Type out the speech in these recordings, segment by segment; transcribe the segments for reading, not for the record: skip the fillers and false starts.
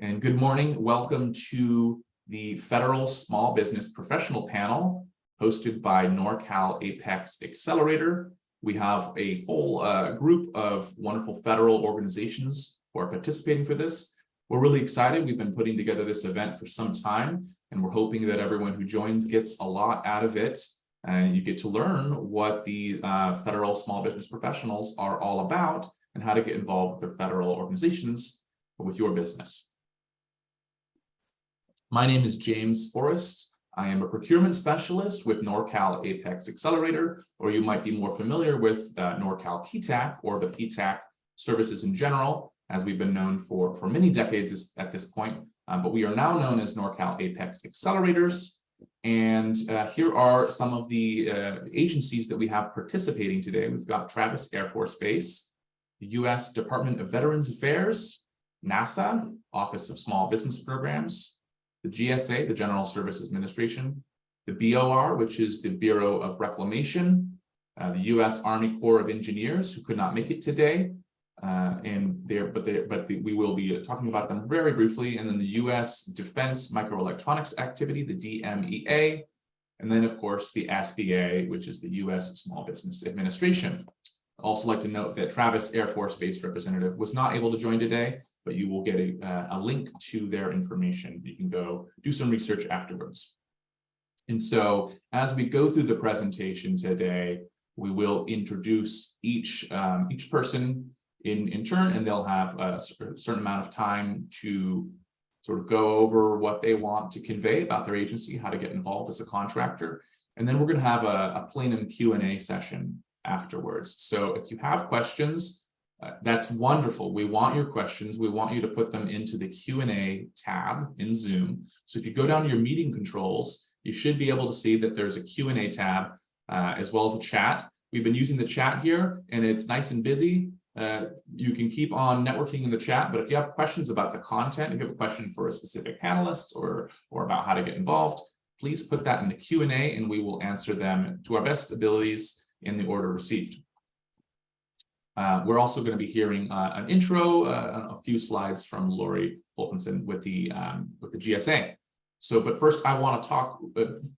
And good morning. Welcome to the Federal Small Business Professional Panel hosted by Norcal APEX Accelerator. We have a whole group of wonderful federal organizations who are participating for this. We're really excited. We've been putting together this event for some time, and we're hoping that everyone who joins gets a lot out of it. And you get to learn what the federal small business professionals are all about and how to get involved with their federal organizations with your business. My name is James Forrest. I am a procurement specialist with Norcal APEX Accelerator, or you might be more familiar with Norcal PTAC or the PTAC services in general, as we've been known for many decades at this point. But we are now known as Norcal APEX Accelerators. And here are some of the agencies that we have participating today. We've got Travis Air Force Base, the U.S. Department of Veterans Affairs, NASA, Office of Small Business Programs, the GSA, the General Services Administration, the BOR, which is the Bureau of Reclamation, the U.S. Army Corps of Engineers, who could not make it today, we will be talking about them very briefly, and then the U.S. Defense Microelectronics Activity, the DMEA, and then, of course, the SBA, which is the U.S. Small Business Administration. I'd also like to note that Travis Air Force Base representative was not able to join today, but you will get a link to their information. You can go do some research afterwards. And so as we go through the presentation today, we will introduce each person in turn, and they'll have a certain amount of time to sort of go over what they want to convey about their agency, how to get involved as a contractor. And then we're going to have a plenum Q&A session afterwards. So if you have questions, that's wonderful. We want your questions. We want you to put them into the Q&A tab in Zoom. So if you go down to your meeting controls, you should be able to see that there's a Q&A tab as well as a chat. We've been using the chat here, and it's nice and busy. You can keep on networking in the chat, but if you have questions about the content, if you have a question for a specific panelist or about how to get involved, please put that in the Q&A, and we will answer them to our best abilities in the order received. We're also going to be hearing an intro, a few slides from Lori Fulkinson with the GSA. So, but first I want to talk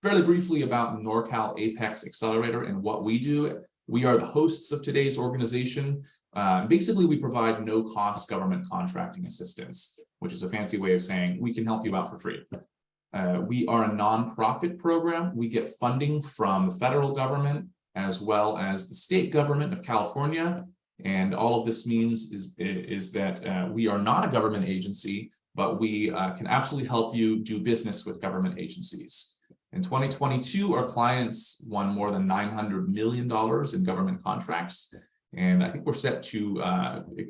fairly briefly about the Norcal APEX Accelerator and what we do. We are the hosts of today's organization. Basically, we provide no-cost government contracting assistance, which is a fancy way of saying we can help you out for free. We are a nonprofit program. We get funding from the federal government as well as the state government of California. And all of this means is that we are not a government agency, but we can absolutely help you do business with government agencies. In 2022, our clients won more than $900 million in government contracts. And I think we're set to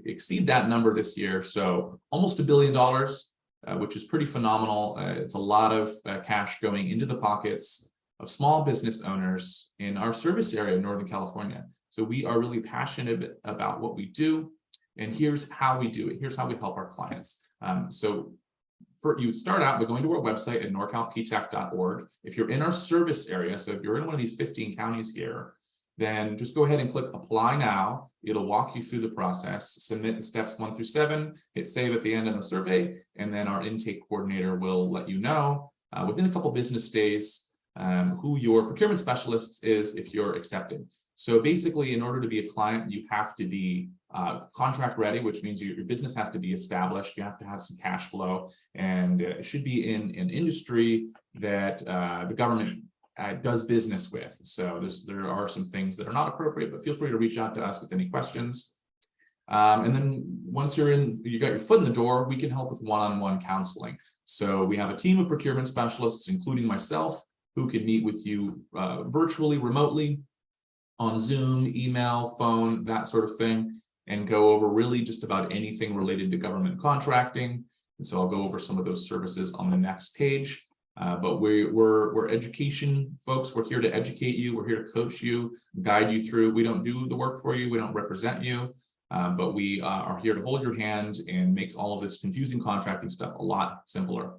exceed that number this year. So almost $1 billion, which is pretty phenomenal. It's a lot of cash going into the pockets of small business owners in our service area of Northern California. So we are really passionate about what we do, and here's how we do it. Here's how we help our clients. You start out by going to our website at norcalptac.org. If you're in our service area, so if you're in one of these 15 counties here, then just go ahead and click Apply Now. It'll walk you through the process, submit the steps 1 through 7, hit Save at the end of the survey, and then our intake coordinator will let you know within a couple business days who your procurement specialist is if you're accepted. So basically, in order to be a client, you have to be contract ready, which means your business has to be established. You have to have some cash flow, and it should be in an industry that the government does business with. So there are some things that are not appropriate, but feel free to reach out to us with any questions. And then once you got your foot in the door, we can help with one-on-one counseling. So we have a team of procurement specialists, including myself, who can meet with you virtually, remotely, on Zoom, email, phone, that sort of thing, and go over really just about anything related to government contracting. And so I'll go over some of those services on the next page. But we're education folks. We're here to educate you. We're here to coach you, guide you through. We don't do the work for you. We don't represent you, but we are here to hold your hand and make all of this confusing contracting stuff a lot simpler.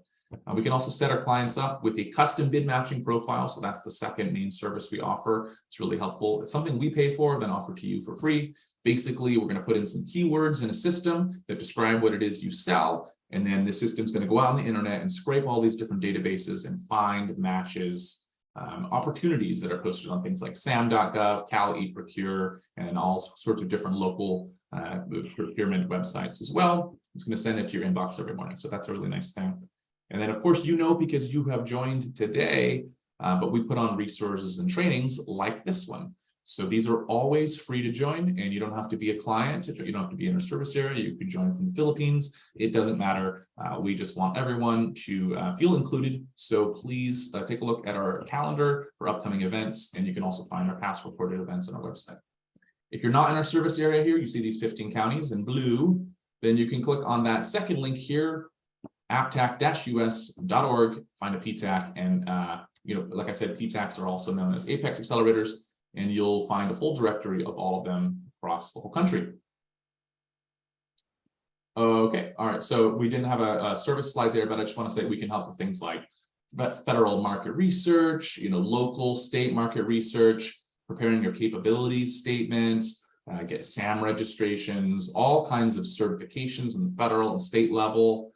We can also set our clients up with a custom bid matching profile. So that's the second main service we offer. It's really helpful. It's something we pay for, then offer to you for free. Basically, we're going to put in some keywords in a system that describe what it is you sell. And then the system's going to go out on the internet and scrape all these different databases and find matches, opportunities that are posted on things like sam.gov, Cal eProcure, and all sorts of different local procurement websites as well. It's going to send it to your inbox every morning. So that's a really nice thing. And then, of course, because you have joined today, but we put on resources and trainings like this one. So these are always free to join, and you don't have to be a client. You don't have to be in our service area. You can join from the Philippines. It doesn't matter. We just want everyone to feel included. So please take a look at our calendar for upcoming events, and you can also find our past recorded events on our website. If you're not in our service area here, you see these 15 counties in blue, then you can click on that second link here, aptac-us.org, find a PTAC, and like I said, PTACs are also known as APEX accelerators, and you'll find a whole directory of all of them across the whole country. Okay, all right, so we didn't have a service slide there, but I just want to say we can help with things like federal market research, local, state market research, preparing your capabilities statements, get SAM registrations, all kinds of certifications in the federal and state level.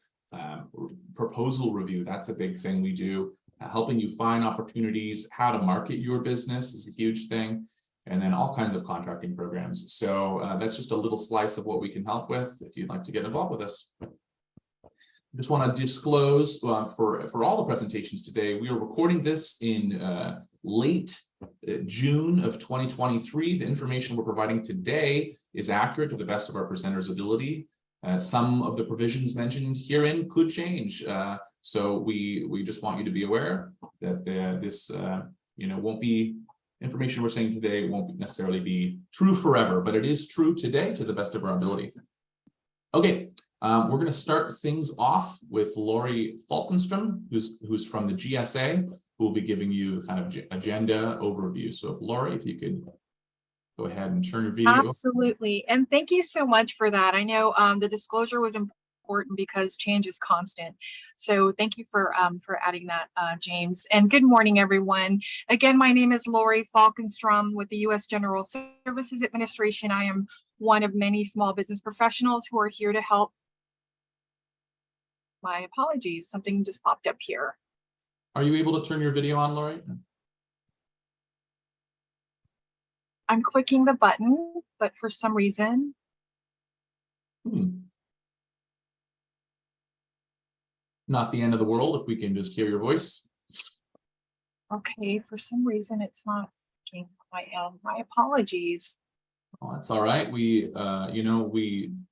Proposal review, that's a big thing we do. Helping you find opportunities, how to market your business is a huge thing, and then all kinds of contracting programs. So that's just a little slice of what we can help with if you'd like to get involved with us. I just want to disclose for all the presentations today, we are recording this in late June of 2023. The information we're providing today is accurate to the best of our presenters' ability. Some of the provisions mentioned herein could change. So we just want you to be aware that this won't be information we're saying today won't necessarily be true forever, but it is true today to the best of our ability. Okay, we're going to start things off with Lori Falkenstrom, who's from the GSA, who will be giving you kind of agenda overview. So Lori, if you could go ahead and turn your video. Absolutely. And thank you so much for that. I know the disclosure was important because change is constant. So thank you for adding that, James. And good morning, everyone. Again, my name is Lori Falkenstrom with the U.S. General Services Administration. I am one of many small business professionals who are here to help. My apologies, something just popped up here. Are you able to turn your video on, Lori? I'm clicking the button, but for some reason. Not the end of the world if we can just hear your voice. Okay, for some reason it's not working. My apologies. Oh, that's all right. We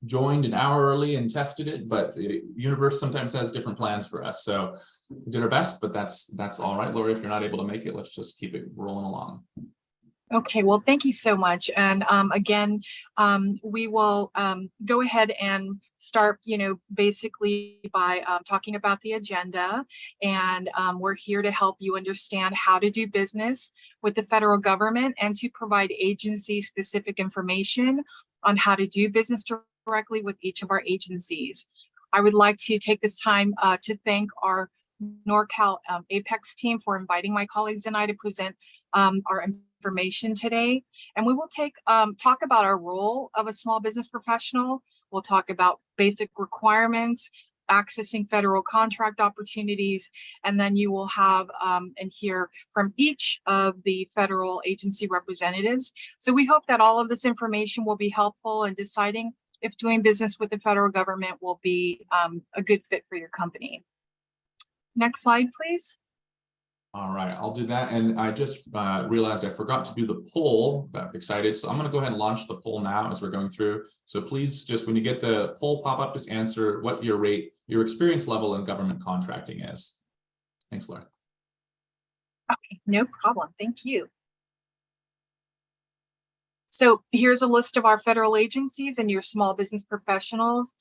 joined an hour early and tested it, but the universe sometimes has different plans for us. So we did our best, but that's all right, Lori. If you're not able to make it, let's just keep it rolling along. Okay, well, thank you so much. And again, we will go ahead and start, basically by talking about the agenda. And we're here to help you understand how to do business with the federal government and to provide agency-specific information on how to do business directly with each of our agencies. I would like to take this time to thank our Norcal APEX team for inviting my colleagues and I to present our information today. And we will talk about our role of a small business professional. We'll talk about basic requirements, accessing federal contract opportunities, and then you will have and hear from each of the federal agency representatives. So we hope that all of this information will be helpful in deciding if doing business with the federal government will be a good fit for your company. Next slide, please. All right, I'll do that. And I just realized I forgot to do the poll. I'm excited. So I'm going to go ahead and launch the poll now as we're going through. So please, just when you get the poll pop up, just answer what your experience level in government contracting is. Thanks, Laura. Okay, no problem. Thank you. So here's a list of our federal agencies and your small business professionals.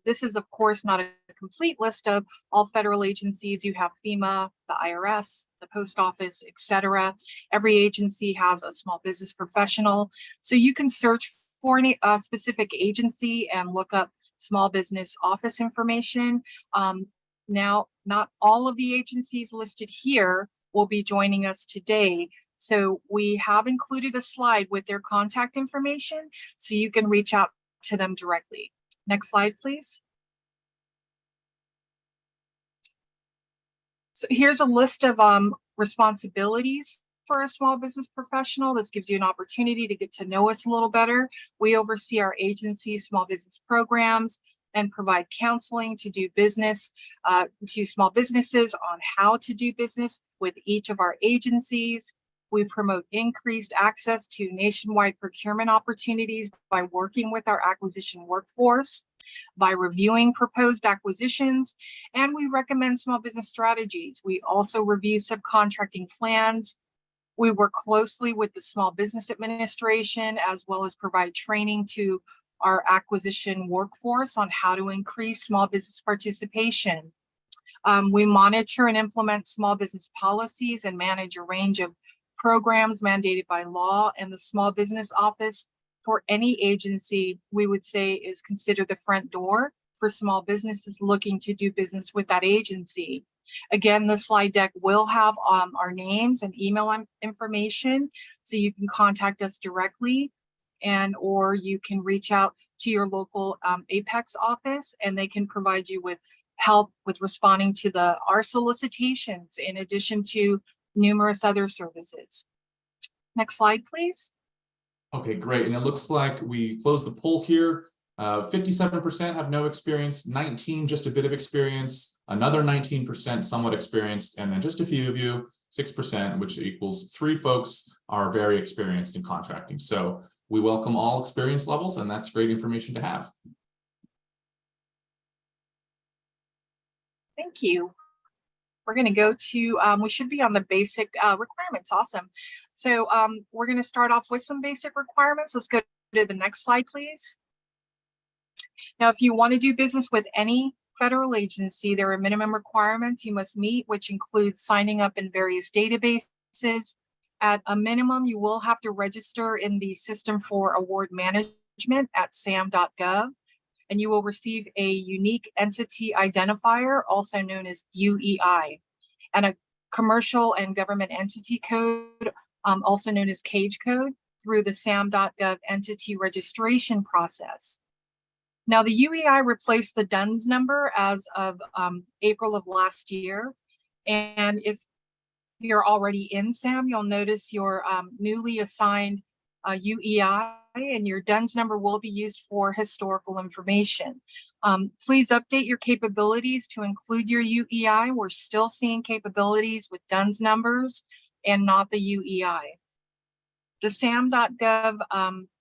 This is, of course, not a complete list of all federal agencies. You have FEMA, the IRS, the post office, etc. Every agency has a small business professional. So you can search for a specific agency and look up small business office information. Now, not all of the agencies listed here will be joining us today. So we have included a slide with their contact information so you can reach out to them directly. Next slide, please. So here's a list of responsibilities for a small business professional. This gives you an opportunity to get to know us a little better. We oversee our agency's small business programs and provide counseling to do business to small businesses on how to do business with each of our agencies. We promote increased access to nationwide procurement opportunities by working with our acquisition workforce, by reviewing proposed acquisitions, and we recommend small business strategies. We also review subcontracting plans. We work closely with the Small Business Administration, as well as provide training to our acquisition workforce on how to increase small business participation. We monitor and implement small business policies and manage a range of programs mandated by law, and the Small Business Office for any agency, we would say, is considered the front door for small businesses looking to do business with that agency. Again, the slide deck will have our names and email information, so you can contact us directly, and or you can reach out to your local APEX office, and they can provide you with help with responding to our solicitations, in addition to numerous other services. Next slide, please. Okay, great. And it looks like we closed the poll here. 57% have no experience, 19 just a bit of experience, another 19% somewhat experienced, and then just a few of you, 6%, which equals 3 folks are very experienced in contracting. So we welcome all experience levels, and that's great information to have. Thank you. We're going to go to, we should be on the basic requirements. Awesome. So we're going to start off with some basic requirements. Let's go to the next slide, please. Now, if you want to do business with any federal agency, there are minimum requirements you must meet, which include signing up in various databases. At a minimum, you will have to register in the System for Award Management at sam.gov, and you will receive a unique entity identifier, also known as UEI, and a commercial and government entity code, also known as CAGE code, through the sam.gov entity registration process. Now, the UEI replaced the DUNS number as of April of last year. And if you're already in SAM, you'll notice your newly assigned UEI, and your DUNS number will be used for historical information. Please update your capabilities to include your UEI. We're still seeing capabilities with DUNS numbers and not the UEI. The sam.gov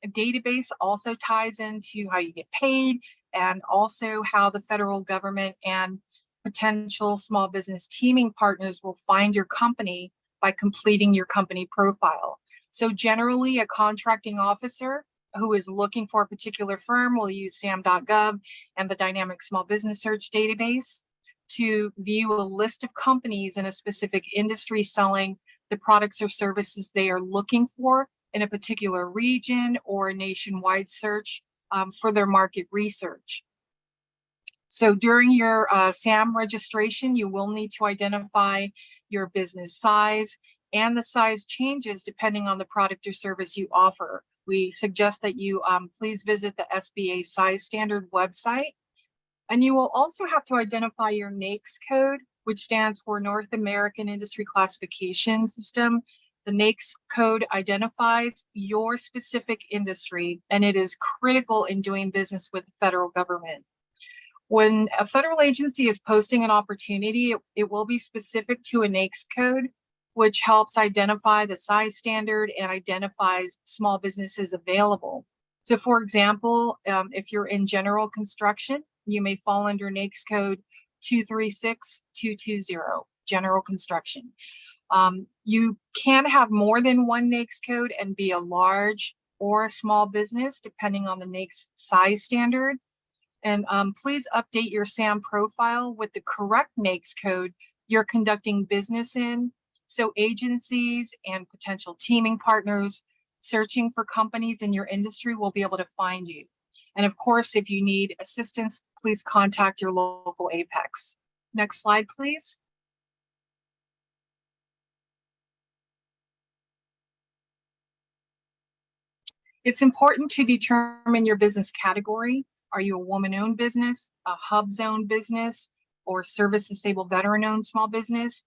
database also ties into how you get paid, and also how the federal government and potential small business teaming partners will find your company by completing your company profile. So generally, a contracting officer who is looking for a particular firm will use sam.gov and the dynamic small business search database to view a list of companies in a specific industry selling the products or services they are looking for in a particular region, or a nationwide search for their market research. So during your SAM registration, you will need to identify your business size, and the size changes depending on the product or service you offer. We suggest that you please visit the SBA size standard website. And you will also have to identify your NAICS code, which stands for North American Industry Classification System. The NAICS code identifies your specific industry, and it is critical in doing business with the federal government. When a federal agency is posting an opportunity, it will be specific to a NAICS code, which helps identify the size standard and identifies small businesses available. So for example, if you're in general construction, you may fall under NAICS code 236220, general construction. You can have more than one NAICS code and be a large or a small business, depending on the NAICS size standard. And please update your SAM profile with the correct NAICS code you're conducting business in, so agencies and potential teaming partners searching for companies in your industry will be able to find you. And of course, if you need assistance, please contact your local APEX. Next slide, please. It's important to determine your business category. Are you a woman-owned business, a hub zone business, or service-disabled veteran-owned small business?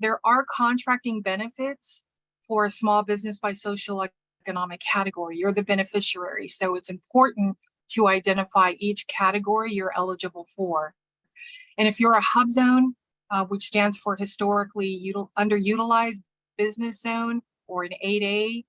There are contracting benefits for a small business by social economic category. You're the beneficiary, so it's important to identify each category you're eligible for. And if you're a hub zone, which stands for historically underutilized business zone, or an 8A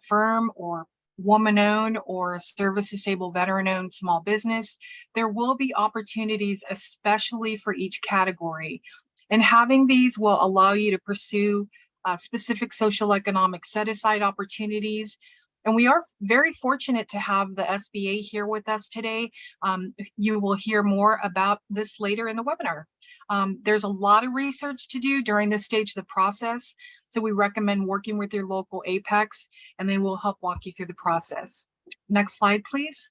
firm, or woman-owned or service-disabled veteran-owned small business, there will be opportunities especially for each category. And having these will allow you to pursue specific social economic set-aside opportunities. And we are very fortunate to have the SBA here with us today. You will hear more about this later in the webinar. There's a lot of research to do during this stage of the process, so we recommend working with your local APEX, and they will help walk you through the process. Next slide, please.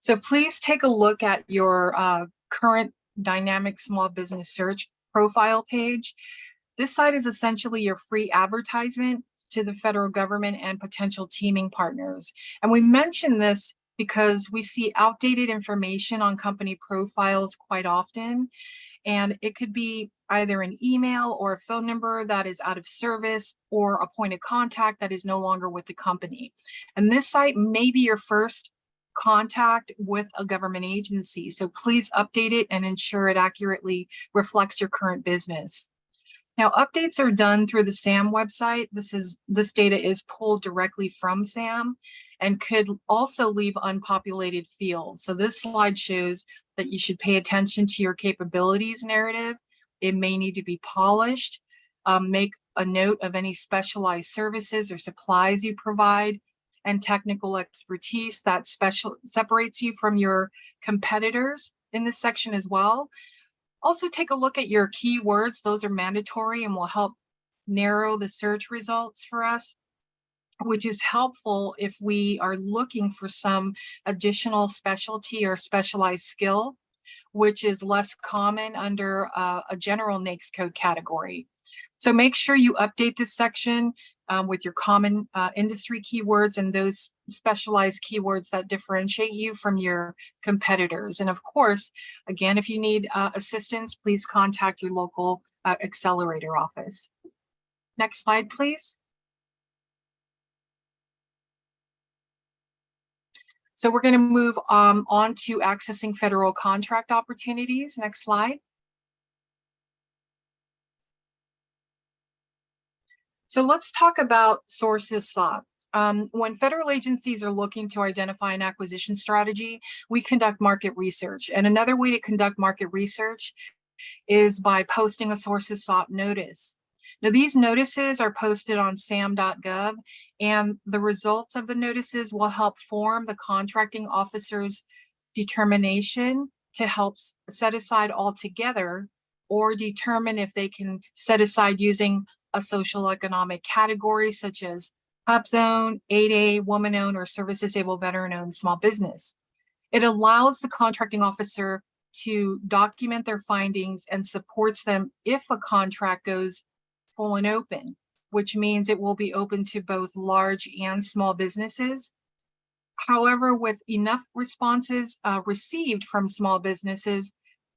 So please take a look at your current dynamic small business search profile page. This site is essentially your free advertisement to the federal government and potential teaming partners. And we mention this because we see outdated information on company profiles quite often. And it could be either an email or a phone number that is out of service, or a point of contact that is no longer with the company. And this site may be your first contact with a government agency. So please update it and ensure it accurately reflects your current business. Now, updates are done through the SAM website. This data is pulled directly from SAM and could also leave unpopulated fields. So this slide shows that you should pay attention to your capabilities narrative. It may need to be polished. Make a note of any specialized services or supplies you provide, and technical expertise that separates you from your competitors in this section as well. Also, take a look at your keywords. Those are mandatory and will help narrow the search results for us, which is helpful if we are looking for some additional specialty or specialized skill, which is less common under a general NAICS code category. So make sure you update this section with your common industry keywords and those specialized keywords that differentiate you from your competitors. And of course, again, if you need assistance, please contact your local accelerator office. Next slide, please. So we're going to move on to accessing federal contract opportunities. Next slide. So let's talk about sources sought. When federal agencies are looking to identify an acquisition strategy, we conduct market research. And another way to conduct market research is by posting a sources sought notice. Now, these notices are posted on sam.gov, and the results of the notices will help form the contracting officer's determination to help set aside altogether, or determine if they can set aside using a social economic category such as hub zone, 8A, woman-owned, or service-disabled veteran-owned small business. It allows the contracting officer to document their findings and supports them if a contract goes full and open, which means it will be open to both large and small businesses. However, with enough responses received from small businesses,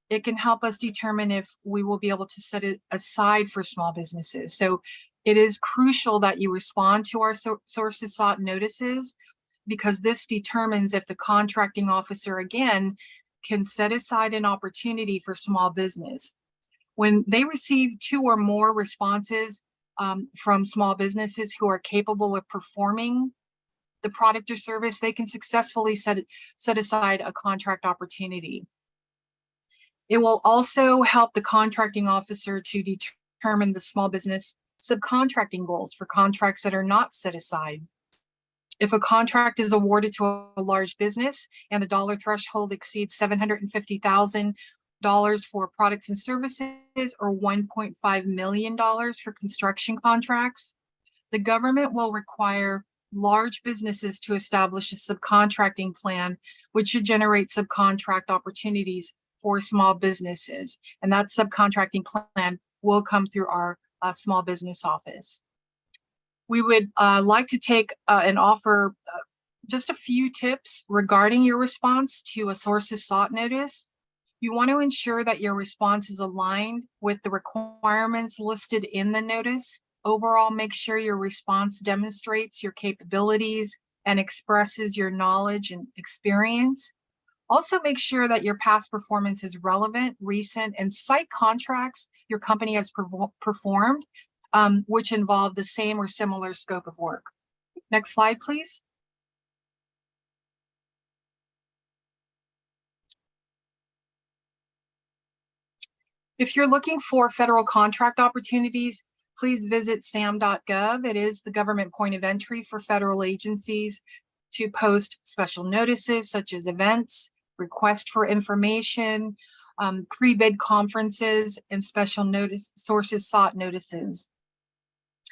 it can help us determine if we will be able to set it aside for small businesses. So it is crucial that you respond to our sources sought notices, because this determines if the contracting officer, again, can set aside an opportunity for small business. When they receive 2 or more responses from small businesses who are capable of performing the product or service, they can successfully set aside a contract opportunity. It will also help the contracting officer to determine the small business subcontracting goals for contracts that are not set aside. If a contract is awarded to a large business and the dollar threshold exceeds $750,000 for products and services, or $1.5 million for construction contracts, the government will require large businesses to establish a subcontracting plan, which should generate subcontract opportunities for small businesses. And that subcontracting plan will come through our small business office. We would like to take and offer just a few tips regarding your response to a sources sought notice. You want to ensure that your response is aligned with the requirements listed in the notice. Overall, make sure your response demonstrates your capabilities and expresses your knowledge and experience. Also, make sure that your past performance is relevant, recent, and cite contracts your company has performed, which involve the same or similar scope of work. Next slide, please. If you're looking for federal contract opportunities, please visit sam.gov. It is the government point of entry for federal agencies to post special notices such as events, request for information, pre-bid conferences, and special notice sources sought notices.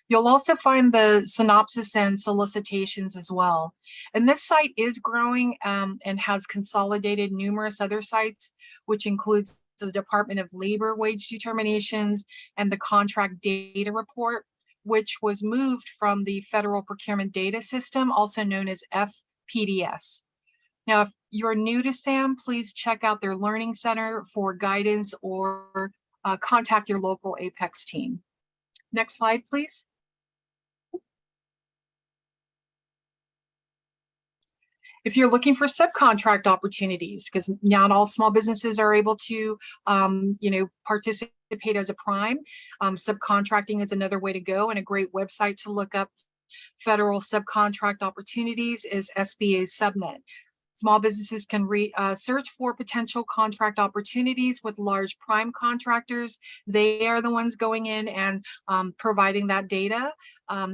You'll also find the synopsis and solicitations as well. And this site is growing and has consolidated numerous other sites, which includes the Department of Labor wage determinations and the contract data report, which was moved from the Federal Procurement Data System, also known as FPDS. Now, if you're new to SAM, please check out their Learning Center for guidance or contact your local APEX team. Next slide, please. If you're looking for subcontract opportunities, because not all small businesses are able to, participate as a prime, subcontracting is another way to go, and a great website to look up federal subcontract opportunities is SBA Subnet. Small businesses can search for potential contract opportunities with large prime contractors. They are the ones going in and providing that data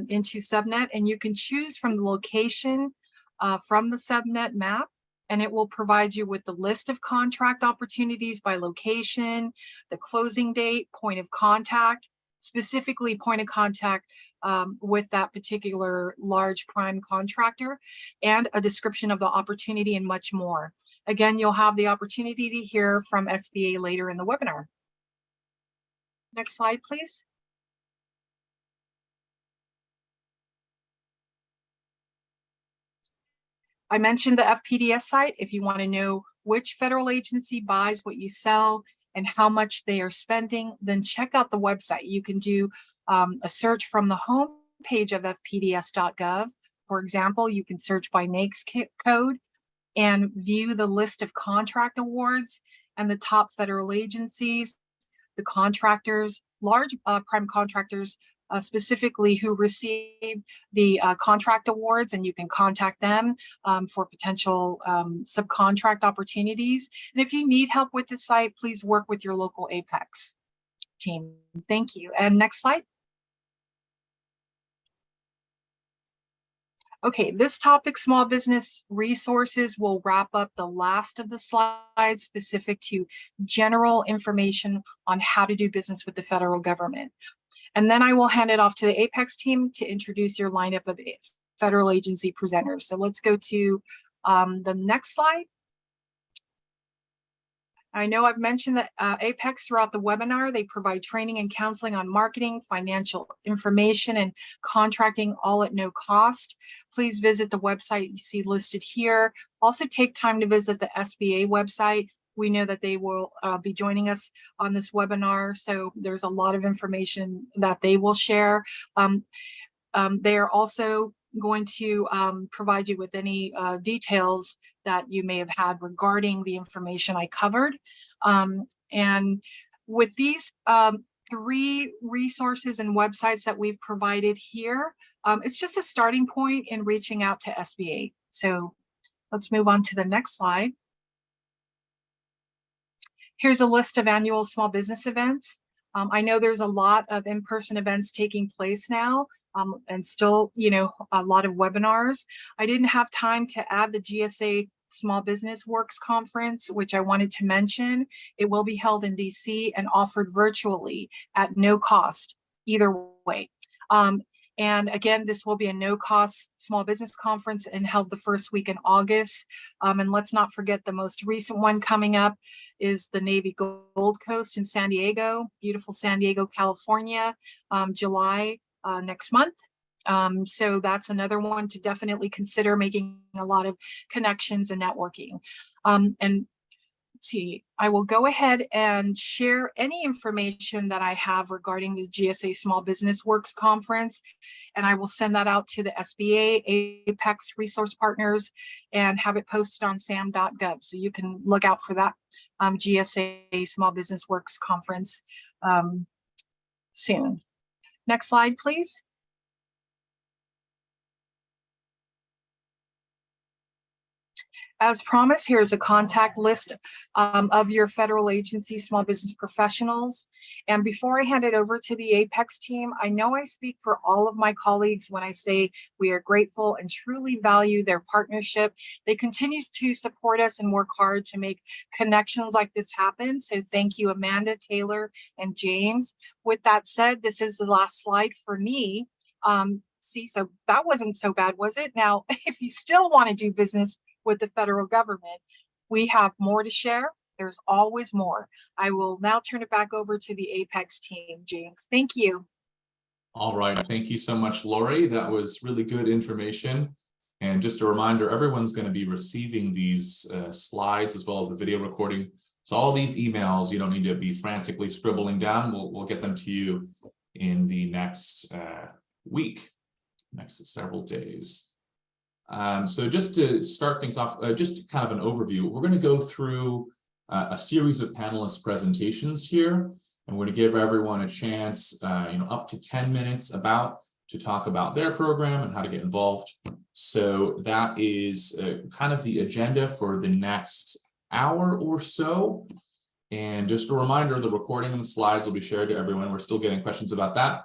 into Subnet, and you can choose from the location from the Subnet map, and it will provide you with the list of contract opportunities by location, the closing date, point of contact, specifically point of contact with that particular large prime contractor, and a description of the opportunity and much more. Again, you'll have the opportunity to hear from SBA later in the webinar. Next slide, please. I mentioned the FPDS site. If you want to know which federal agency buys what you sell and how much they are spending, then check out the website. You can do a search from the home page of fpds.gov. For example, you can search by NAICS code and view the list of contract awards and the top federal agencies, the contractors, large prime contractors specifically who receive the contract awards, and you can contact them for potential subcontract opportunities. And if you need help with the site, please work with your local APEX team. Thank you. And next slide. Okay, this topic, small business resources, will wrap up the last of the slides specific to general information on how to do business with the federal government. And then I will hand it off to the APEX team to introduce your lineup of federal agency presenters. So let's go to the next slide. I know I've mentioned that APEX throughout the webinar, they provide training and counseling on marketing, financial information, and contracting, all at no cost. Please visit the website you see listed here. Also take time to visit the SBA website. We know that they will be joining us on this webinar, so there's a lot of information that they will share. They are also going to provide you with any details that you may have had regarding the information I covered. And with these 3 resources and websites that we've provided here, it's just a starting point in reaching out to SBA. So let's move on to the next slide. Here's a list of annual small business events. I know there's a lot of in-person events taking place now, and still, a lot of webinars. I didn't have time to add the GSA Small Business Works Conference, which I wanted to mention. It will be held in DC and offered virtually at no cost, either way. And again, this will be a no-cost small business conference and held the first week in August. And let's not forget the most recent one coming up is the Navy Gold Coast in San Diego, beautiful San Diego, California, July next month. So that's another one to definitely consider, making a lot of connections and networking. And let's see, I will go ahead and share any information that I have regarding the GSA Small Business Works Conference, and I will send that out to the SBA, APEX resource partners, and have it posted on sam.gov. So you can look out for that GSA Small Business Works Conference soon. Next slide, please. As promised, here's a contact list of your federal agency small business professionals. And before I hand it over to the APEX team, I know I speak for all of my colleagues when I say we are grateful and truly value their partnership. They continue to support us and work hard to make connections like this happen. So thank you, Amanda, Taylor, and James. With that said, this is the last slide for me. See, so that wasn't so bad, was it? Now, if you still want to do business with the federal government, we have more to share. There's always more. I will now turn it back over to the APEX team, James. Thank you. All right, thank you so much, Lori. That was really good information. And just a reminder, everyone's going to be receiving these slides as well as the video recording. So all these emails, you don't need to be frantically scribbling down. We'll get them to you in the next week, next several days. So just to start things off, just kind of an overview, we're going to go through a series of panelist presentations here, and we're going to give everyone a chance, up to 10 minutes to talk about their program and how to get involved. So that is kind of the agenda for the next hour or so. And just a reminder, the recording and the slides will be shared to everyone. We're still getting questions about that.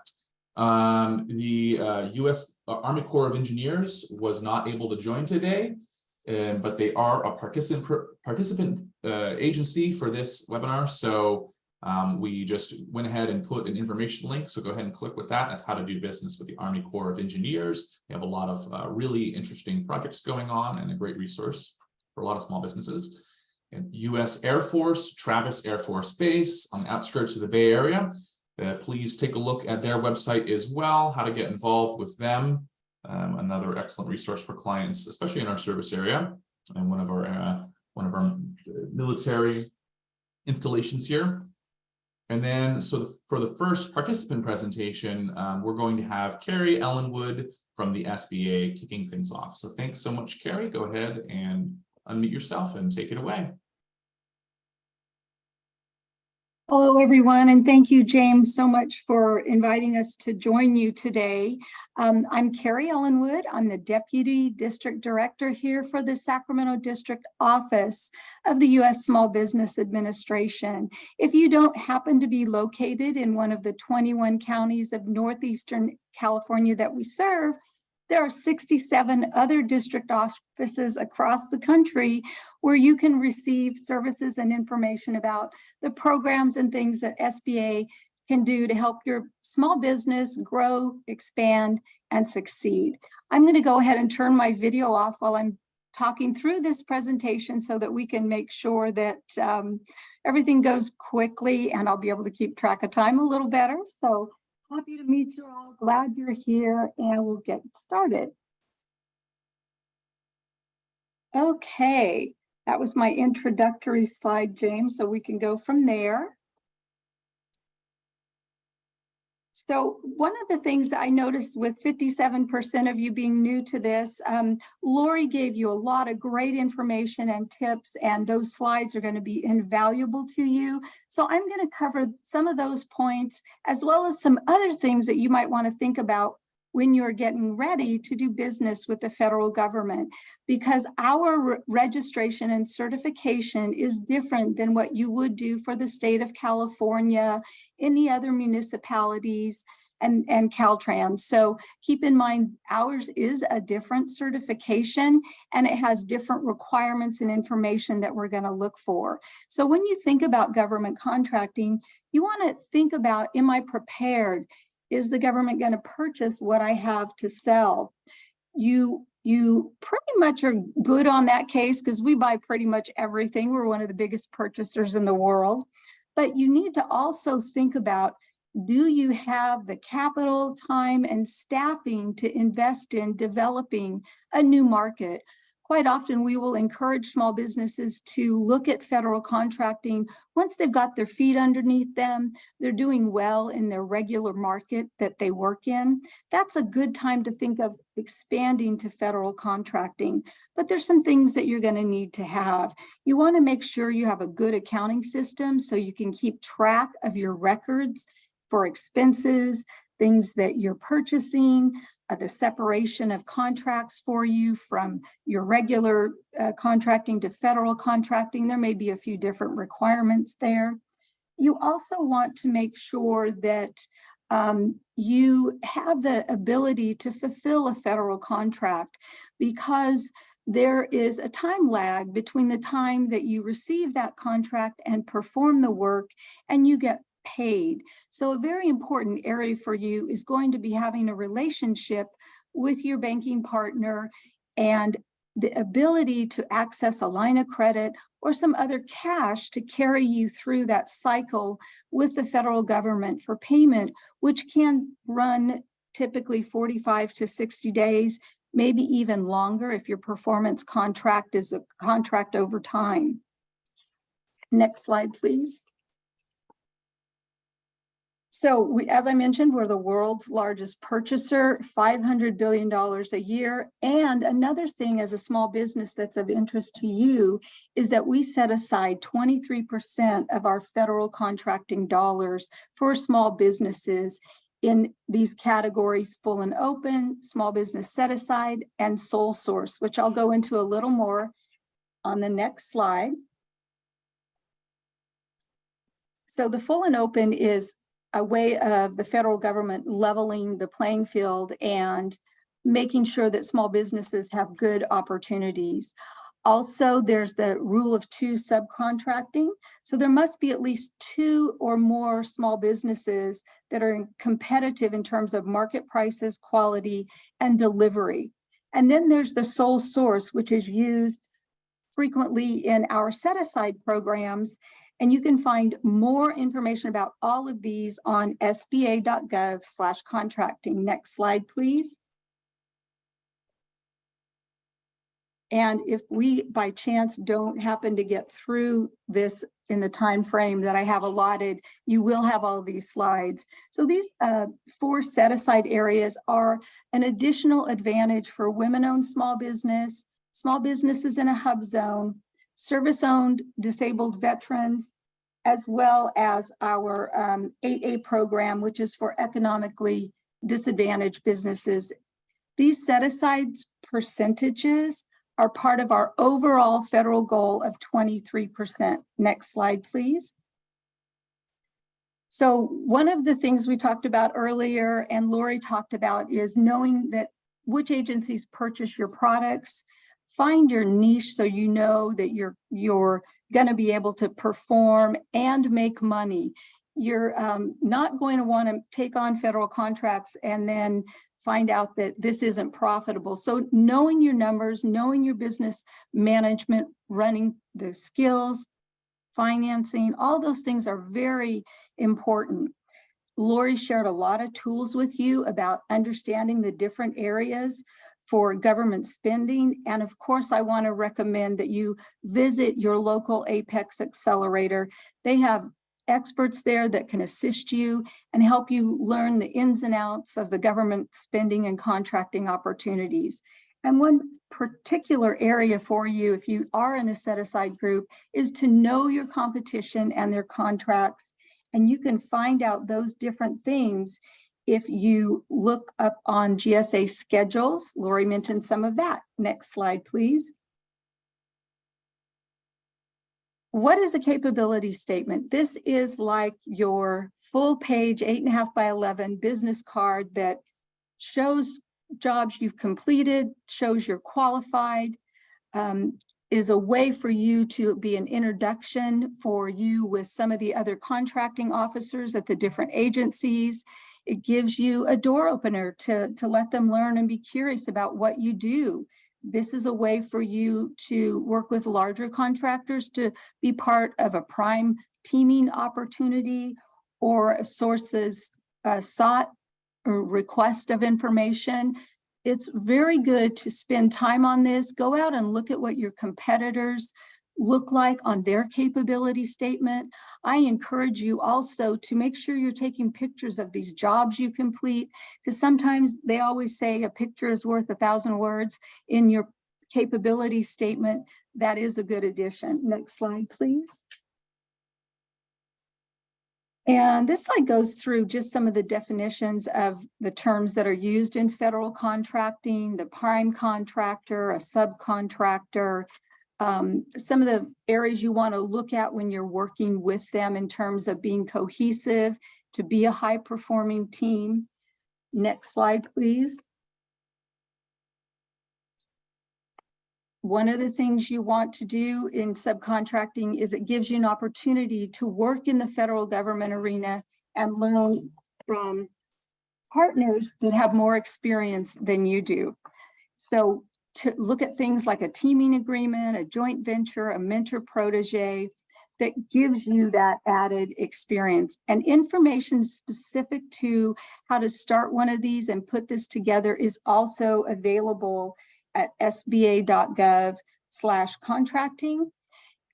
The U.S. Army Corps of Engineers was not able to join today, but they are a participant agency for this webinar. So we just went ahead and put an information link. So go ahead and click with that. That's how to do business with the Army Corps of Engineers. They have a lot of really interesting projects going on and a great resource for a lot of small businesses. And U.S. Air Force, Travis Air Force Base on the outskirts of the Bay Area. Please take a look at their website as well, how to get involved with them. Another excellent resource for clients, especially in our service area, and one of our military installations here. And then, for the first participant presentation, we're going to have Carrie Ellenwood from the SBA kicking things off. So thanks so much, Carrie. Go ahead and unmute yourself and take it away. Hello, everyone, and thank you, James, so much for inviting us to join you today. I'm Carrie Ellenwood. I'm the Deputy District Director here for the Sacramento District Office of the U.S. Small Business Administration. If you don't happen to be located in one of the 21 counties of northeastern California that we serve, there are 67 other district offices across the country where you can receive services and information about the programs and things that SBA can do to help your small business grow, expand, and succeed. I'm going to go ahead and turn my video off while I'm talking through this presentation so that we can make sure that everything goes quickly and I'll be able to keep track of time a little better. So happy to meet you all. Glad you're here, and we'll get started. Okay, that was my introductory slide, James, so we can go from there. So one of the things that I noticed with 57% of you being new to this, Lori gave you a lot of great information and tips, and those slides are going to be invaluable to you. So I'm going to cover some of those points as well as some other things that you might want to think about when you're getting ready to do business with the federal government, because our registration and certification is different than what you would do for the state of California, any other municipalities, and Caltrans. So keep in mind, ours is a different certification and it has different requirements and information that we're going to look for. So when you think about government contracting, you want to think about, am I prepared? is the government going to purchase what I have to sell? You pretty much are good on that case because we buy pretty much everything. We're one of the biggest purchasers in the world. But you need to also think about, do you have the capital, time, and staffing to invest in developing a new market? Quite often, we will encourage small businesses to look at federal contracting once they've got their feet underneath them, they're doing well in their regular market that they work in. That's a good time to think of expanding to federal contracting. But there's some things that you're going to need to have. You want to make sure you have a good accounting system so you can keep track of your records for expenses, things that you're purchasing, the separation of contracts for you from your regular contracting to federal contracting. There may be a few different requirements there. You also want to make sure that you have the ability to fulfill a federal contract, because there is a time lag between the time that you receive that contract and perform the work and you get paid. So a very important area for you is going to be having a relationship with your banking partner and the ability to access a line of credit or some other cash to carry you through that cycle with the federal government for payment, which can run typically 45 to 60 days, maybe even longer if your performance contract is a contract over time. Next slide, please. So as I mentioned, we're the world's largest purchaser, $500 billion a year. And another thing as a small business that's of interest to you is that we set aside 23% of our federal contracting dollars for small businesses in these categories: full and open, small business set aside, and sole source, which I'll go into a little more on the next slide. So the full and open is a way of the federal government leveling the playing field and making sure that small businesses have good opportunities. Also, there's the rule of two subcontracting. So there must be at least 2 or more small businesses that are competitive in terms of market prices, quality, and delivery. And then there's the sole source, which is used frequently in our set-aside programs. And you can find more information about all of these on sba.gov/contracting. Next slide, please. And if we, by chance, don't happen to get through this in the time frame that I have allotted, you will have all these slides. So these 4 set-aside areas are an additional advantage for women-owned small businesses in a hub zone, service-owned disabled veterans, as well as our 8A program, which is for economically disadvantaged businesses. These set-aside percentages are part of our overall federal goal of 23%. Next slide, please. So one of the things we talked about earlier and Lori talked about is knowing that which agencies purchase your products. Find your niche so you know that you're going to be able to perform and make money. You're not going to want to take on federal contracts and then find out that this isn't profitable. So knowing your numbers, knowing your business management, running the skills, financing, all those things are very important. Lori shared a lot of tools with you about understanding the different areas for government spending. And of course, I want to recommend that you visit your local APEX Accelerator. They have experts there that can assist you and help you learn the ins and outs of the government spending and contracting opportunities. And one particular area for you, if you are in a set-aside group, is to know your competition and their contracts. And you can find out those different things if you look up on GSA schedules. Lori mentioned some of that. Next slide, please. What is a capability statement? This is like your full page 8.5 by 11 business card that shows jobs you've completed, shows you're qualified, is a way for you to be an introduction for you with some of the other contracting officers at the different agencies. It gives you a door opener to let them learn and be curious about what you do. This is a way for you to work with larger contractors to be part of a prime teaming opportunity or a sources sought or request of information. It's very good to spend time on this. Go out and look at what your competitors look like on their capability statement. I encourage you also to make sure you're taking pictures of these jobs you complete, because sometimes they always say a picture is worth 1,000 words. In your capability statement, that is a good addition. Next slide, please. And this slide goes through just some of the definitions of the terms that are used in federal contracting, the prime contractor, a subcontractor, some of the areas you want to look at when you're working with them in terms of being cohesive, to be a high-performing team. Next slide, please. One of the things you want to do in subcontracting is it gives you an opportunity to work in the federal government arena and learn from partners that have more experience than you do. So to look at things like a teaming agreement, a joint venture, a mentor protege, that gives you that added experience. And information specific to how to start one of these and put this together is also available at sba.gov/contracting.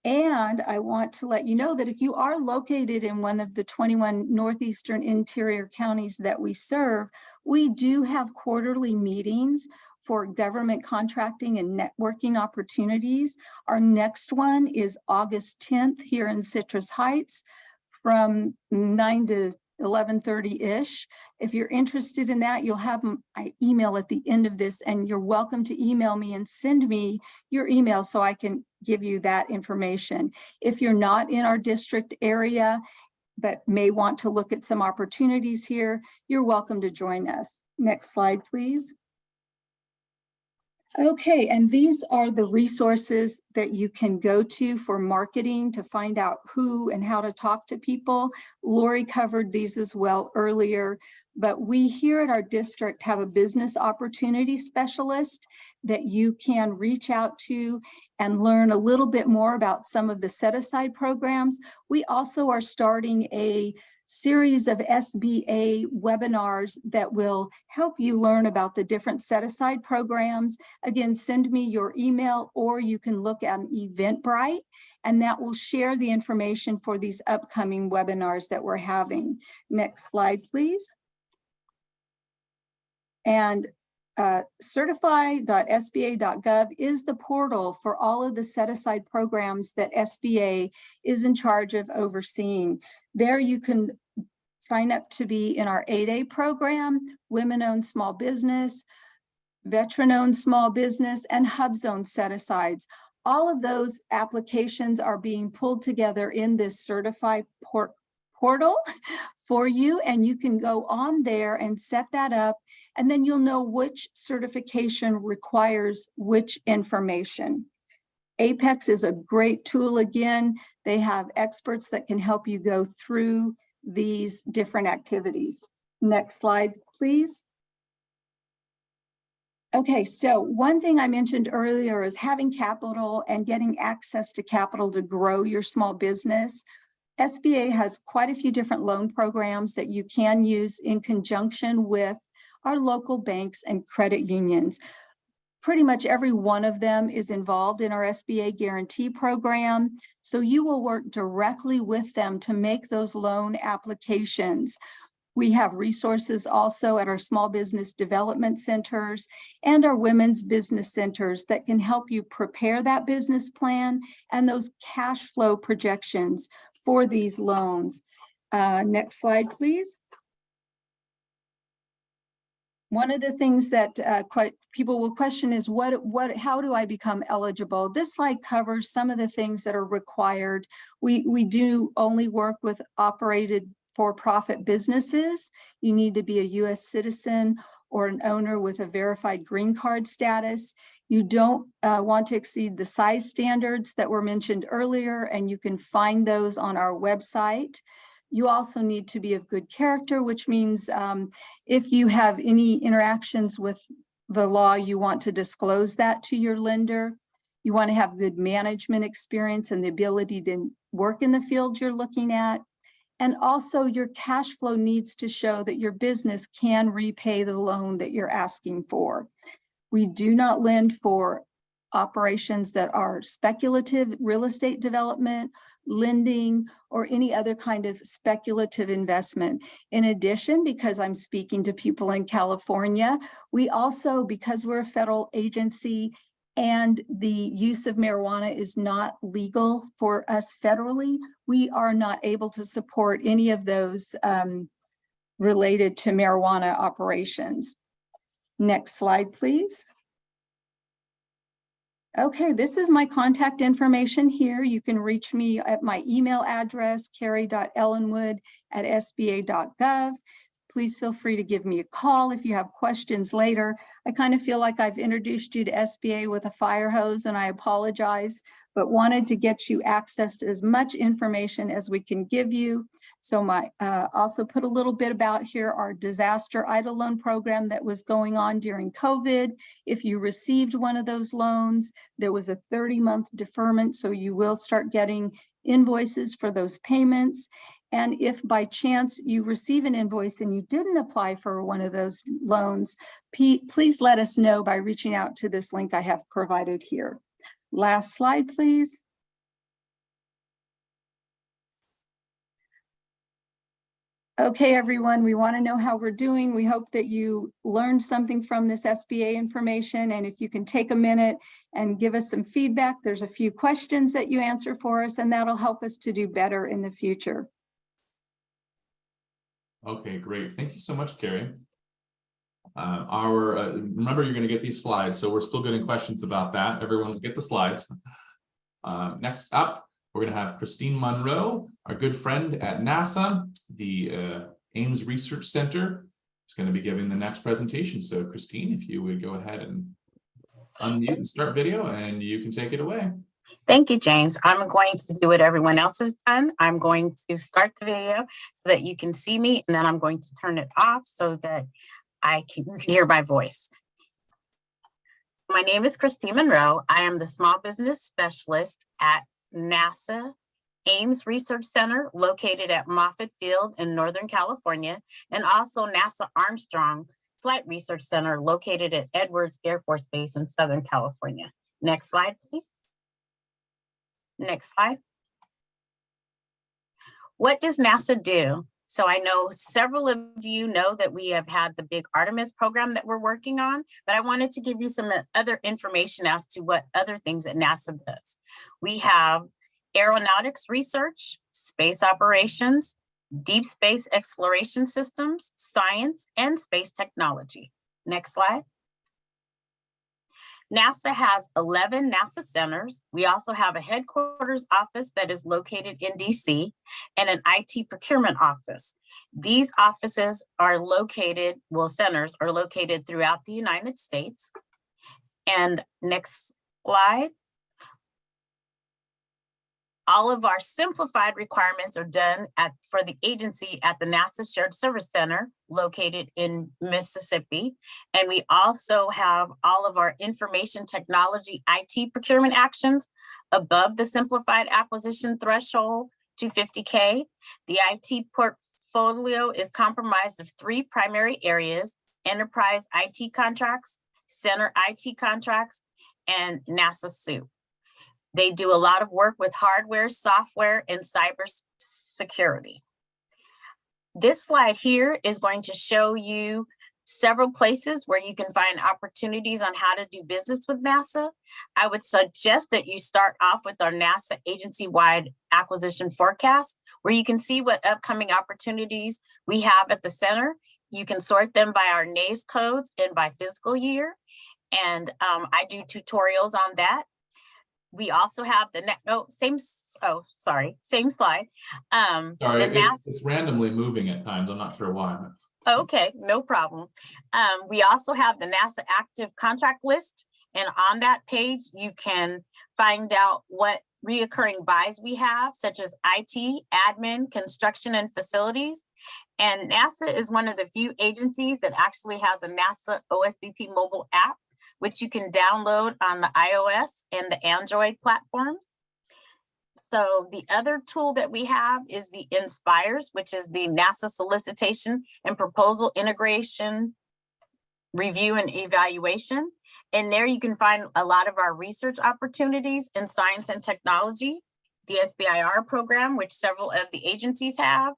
And I want to let you know that if you are located in one of the 21 northeastern interior counties that we serve, we do have quarterly meetings for government contracting and networking opportunities. Our next one is August 10th here in Citrus Heights from 9 to 11:30-ish. If you're interested in that, you'll have my email at the end of this, and you're welcome to email me and send me your email so I can give you that information. If you're not in our district area, but may want to look at some opportunities here, you're welcome to join us. Next slide, please. Okay, and these are the resources that you can go to for marketing to find out who and how to talk to people. Lori covered these as well earlier, but we here at our district have a business opportunity specialist that you can reach out to and learn a little bit more about some of the set-aside programs. We also are starting a series of SBA webinars that will help you learn about the different set-aside programs. Again, send me your email, or you can look at an Eventbrite, and that will share the information for these upcoming webinars that we're having. Next slide, please. And certify.sba.gov is the portal for all of the set-aside programs that SBA is in charge of overseeing. There you can sign up to be in our 8A program, women-owned small business, veteran-owned small business, and hub zone set-asides. All of those applications are being pulled together in this certified portal for you, and you can go on there and set that up, and then you'll know which certification requires which information. Apex is a great tool. Again, they have experts that can help you go through these different activities. Next slide, please. Okay, so one thing I mentioned earlier is having capital and getting access to capital to grow your small business. SBA has quite a few different loan programs that you can use in conjunction with our local banks and credit unions. Pretty much every one of them is involved in our SBA guarantee program. So you will work directly with them to make those loan applications. We have resources also at our small business development centers and our women's business centers that can help you prepare that business plan and those cash flow projections for these loans. Next slide, please. One of the things that people will question is how do I become eligible? This slide covers some of the things that are required. We do only work with operated for-profit businesses. You need to be a U.S. citizen or an owner with a verified green card status. You don't want to exceed the size standards that were mentioned earlier, and you can find those on our website. You also need to be of good character, which means if you have any interactions with the law, you want to disclose that to your lender. You want to have good management experience and the ability to work in the field you're looking at. And also your cash flow needs to show that your business can repay the loan that you're asking for. We do not lend for operations that are speculative real estate development, lending, or any other kind of speculative investment. In addition, because I'm speaking to people in California, we also, because we're a federal agency and the use of marijuana is not legal for us federally, we are not able to support any of those related to marijuana operations. Next slide, please. Okay, this is my contact information here. You can reach me at my email address, carrie.ellenwood@sba.gov. Please feel free to give me a call if you have questions later. I kind of feel like I've introduced you to SBA with a fire hose, and I apologize, but wanted to get you access to as much information as we can give you. So also put a little bit about here our disaster EIDL loan program that was going on during COVID. If you received one of those loans, there was a 30-month deferment, so you will start getting invoices for those payments. And if by chance you receive an invoice and you didn't apply for one of those loans, please let us know by reaching out to this link I have provided here. Last slide, please. Okay, everyone, we want to know how we're doing. We hope that you learned something from this SBA information. And if you can take a minute and give us some feedback, there's a few questions that you answer for us, and that'll help us to do better in the future. Okay, great. Thank you so much, Carrie. Remember, you're going to get these slides, so we're still getting questions about that. Everyone get the slides. Next up, we're going to have Christine Monroe, our good friend at NASA, the Ames Research Center, is going to be giving the next presentation. So Christine, if you would go ahead and unmute and start video, and you can take it away. Thank you, James. I'm going to do what everyone else has done. I'm going to start the video so that you can see me, and then I'm going to turn it off so that you can hear my voice. My name is Christine Monroe. I am the small business specialist at NASA Ames Research Center, located at Moffett Field in Northern California, and also NASA Armstrong Flight Research Center, located at Edwards Air Force Base in Southern California. Next slide, please. Next slide. What does NASA do? So I know several of you know that we have had the big Artemis program that we're working on, but I wanted to give you some other information as to what other things that NASA does. We have aeronautics research, space operations, deep space exploration systems, science, and space technology. Next slide. NASA has 11 NASA centers. We also have a headquarters office that is located in DC and an IT procurement office. These offices are located, centers are located throughout the United States. And next slide. All of our simplified requirements are done for the agency at the NASA Shared Service Center located in Mississippi. And we also have all of our information technology IT procurement actions above the simplified acquisition threshold to $50K. The IT portfolio is comprised of 3 primary areas: enterprise IT contracts, center IT contracts, and NASA SUIT. They do a lot of work with hardware, software, and cyber security. This slide here is going to show you several places where you can find opportunities on how to do business with NASA. I would suggest that you start off with our NASA agency-wide acquisition forecast, where you can see what upcoming opportunities we have at the center. You can sort them by our NAIS codes and by fiscal year. And I do tutorials on that. We also have same slide. Sorry, it's randomly moving at times. I'm not sure why. Okay, no problem. We also have the NASA active contract list And on that page, you can find out what reoccurring buys we have, such as IT, admin, construction, and facilities. And NASA is one of the few agencies that actually has a NASA OSBP mobile app, which you can download on the iOS and the Android platforms. So the other tool that we have is the Inspires, which is the NASA solicitation and proposal integration, review and evaluation. And there you can find a lot of our research opportunities in science and technology, the SBIR program, which several of the agencies have.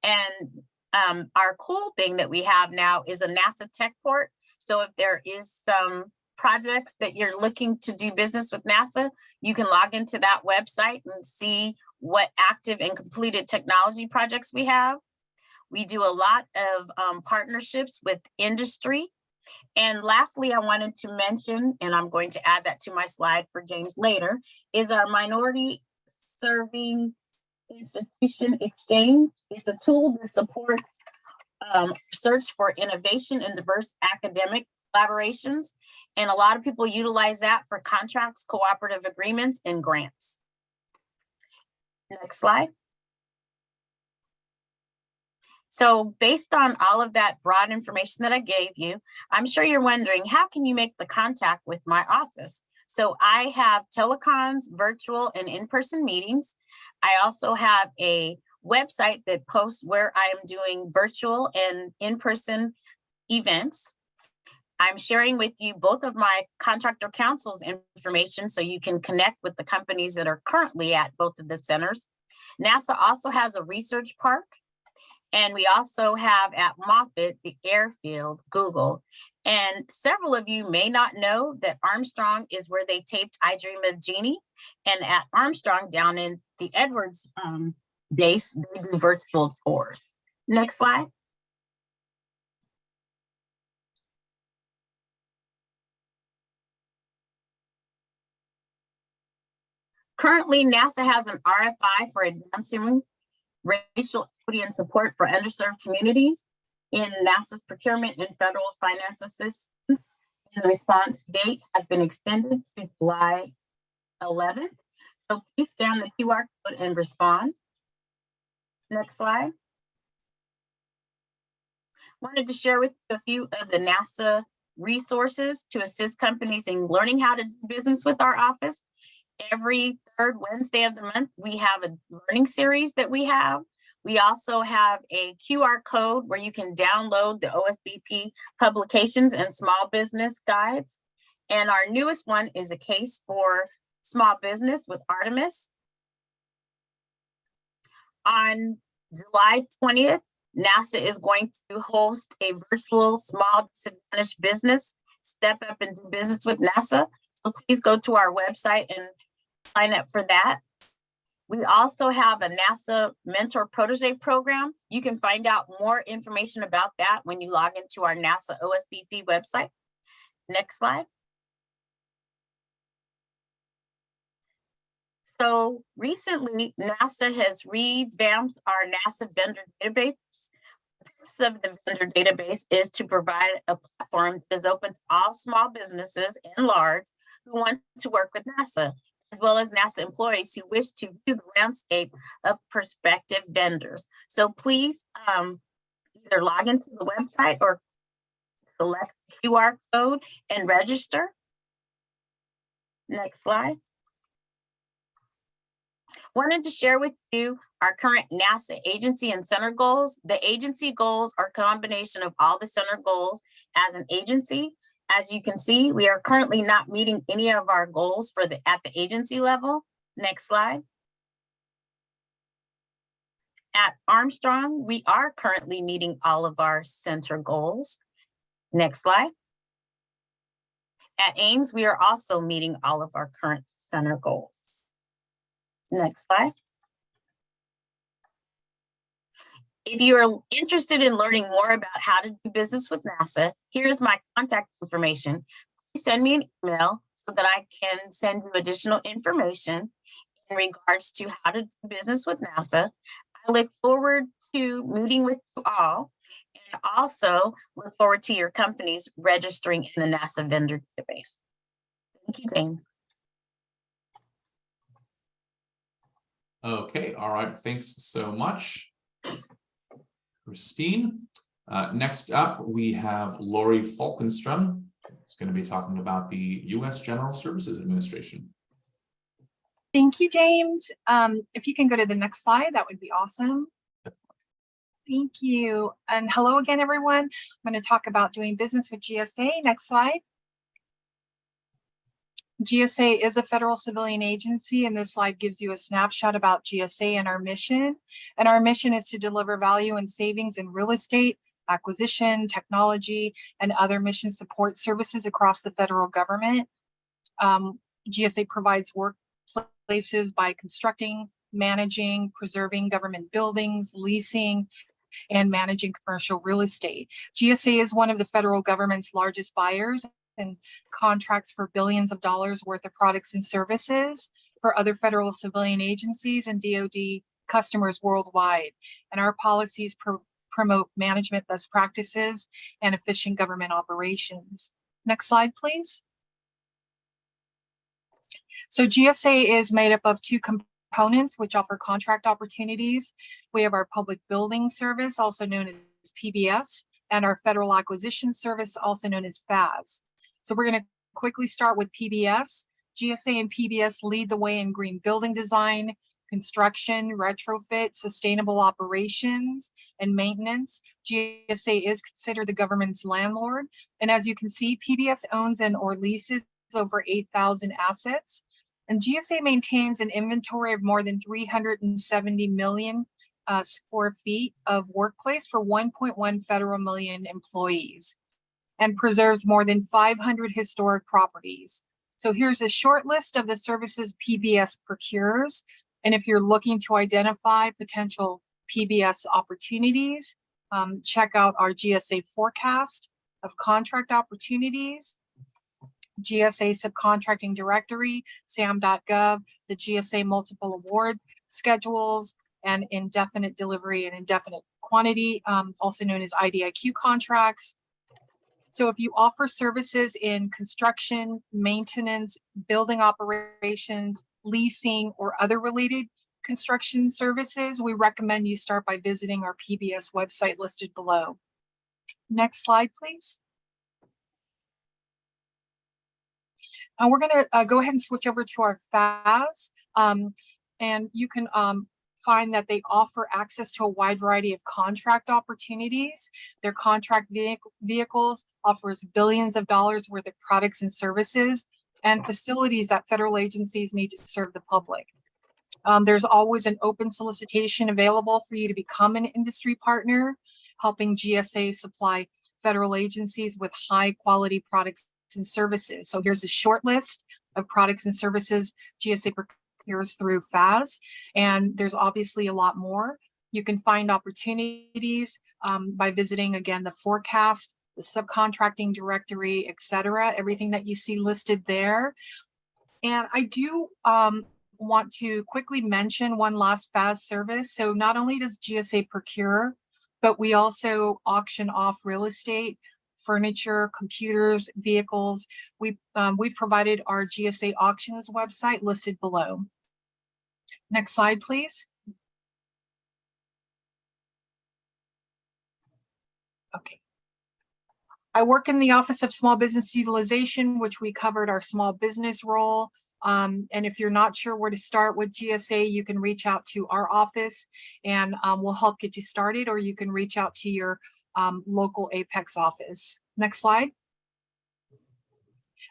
And our cool thing that we have now is a NASA tech port. So if there is some projects that you're looking to do business with NASA, you can log into that website and see what active and completed technology projects we have. We do a lot of partnerships with industry. And lastly, I wanted to mention, and I'm going to add that to my slide for James later, is our minority serving institution exchange. It's a tool that supports search for innovation and diverse academic collaborations. And a lot of people utilize that for contracts, cooperative agreements, and grants. Next slide. So based on all of that broad information that I gave you, I'm sure you're wondering, how can you make the contact with my office? So I have telecons, virtual and in-person meetings. I also have a website that posts where I am doing virtual and in-person events. I'm sharing with you both of my contractor council's information so you can connect with the companies that are currently at both of the centers. NASA also has a research park. And we also have at Moffett, the airfield, Google. And several of you may not know that Armstrong is where they taped I Dream of Jeannie. And at Armstrong down in the Edwards base, they do virtual tours. Next slide. Currently, NASA has an RFI for advancing racial equity and support for underserved communities in NASA's procurement and federal finance assistance. And the response date has been extended to July 11th. So please scan the QR code and respond. Next slide. Wanted to share with you a few of the NASA resources to assist companies in learning how to do business with our office. Every third Wednesday of the month, we have a learning series that we have. We also have a QR code where you can download the OSBP publications and small business guides. And our newest one is a case for small business with Artemis. On July 20th, NASA is going to host a virtual small disadvantaged business step up and do business with NASA. So please go to our website and sign up for that. We also have a NASA Mentor Protege program. You can find out more information about that when you log into our NASA OSBP website. Next slide. So recently, NASA has revamped our NASA vendor database. The purpose of the vendor database is to provide a platform that is open to all small businesses and large who want to work with NASA, as well as NASA employees who wish to view the landscape of prospective vendors. So please either log into the website or select the QR code and register. Next slide. Wanted to share with you our current NASA agency and center goals. The agency goals are a combination of all the center goals as an agency. As you can see, we are currently not meeting any of our goals at the agency level. Next slide. At Armstrong, we are currently meeting all of our center goals. Next slide. At Ames, we are also meeting all of our current center goals. Next slide. If you are interested in learning more about how to do business with NASA, here's my contact information. Please send me an email so that I can send you additional information in regards to how to do business with NASA. I look forward to meeting with you all and also look forward to your companies registering in the NASA vendor database. Thank you, James. Okay, all right, thanks so much, Christine. Next up, we have Lori Falkenstrom. Who's going to be talking about the U.S. General Services Administration. Thank you, James. If you can go to the next slide, that would be awesome. Thank you. And hello again, everyone. I'm going to talk about doing business with GSA. Next slide. GSA is a federal civilian agency, and this slide gives you a snapshot about GSA and our mission. And our mission is to deliver value and savings in real estate, acquisition, technology, and other mission support services across the federal government. GSA provides workplaces by constructing, managing, preserving government buildings, leasing, and managing commercial real estate. GSA is one of the federal government's largest buyers and contracts for billions of dollars worth of products and services for other federal civilian agencies and DoD customers worldwide. And our policies promote management best practices and efficient government operations. Next slide, please. So GSA is made up of two components which offer contract opportunities. We have our public building service, also known as PBS, and our federal acquisition service, also known as FAS. So we're going to quickly start with PBS. GSA and PBS lead the way in green building design, construction, retrofit, sustainable operations, and maintenance. GSA is considered the government's landlord. And as you can see, PBS owns and or leases over 8,000 assets. And GSA maintains an inventory of more than 370 million square feet of workplace for 1.1 federal million employees, and preserves more than 500 historic properties. So here's a short list of the services PBS procures. And if you're looking to identify potential PBS opportunities, check out our GSA forecast of contract opportunities, GSA subcontracting directory, sam.gov, the GSA multiple award schedules, and indefinite delivery and indefinite quantity, also known as IDIQ contracts. So if you offer services in construction, maintenance, building operations, leasing, or other related construction services, we recommend you start by visiting our PBS website listed below. Next slide, please. We're going to go ahead and switch over to our FAS, and you can find that they offer access to a wide variety of contract opportunities. Their contract vehicles offers billions of dollars worth of products and services and facilities that federal agencies need to serve the public. There's always an open solicitation available for you to become an industry partner, helping GSA supply federal agencies with high quality products and services. So here's a short list of products and services GSA procures through FAS, and there's obviously a lot more. You can find opportunities by visiting, again, the forecast, the subcontracting directory, etc., everything that you see listed there. And I do want to quickly mention one last FAS service. So not only does GSA procure, but we also auction off real estate, furniture, computers, vehicles. We've provided our GSA auctions website listed below. Next slide, please. Okay. I work in the Office of Small Business Utilization, which we covered our small business role. And if you're not sure where to start with GSA, you can reach out to our office and we'll help get you started, or you can reach out to your local APEX office. Next slide.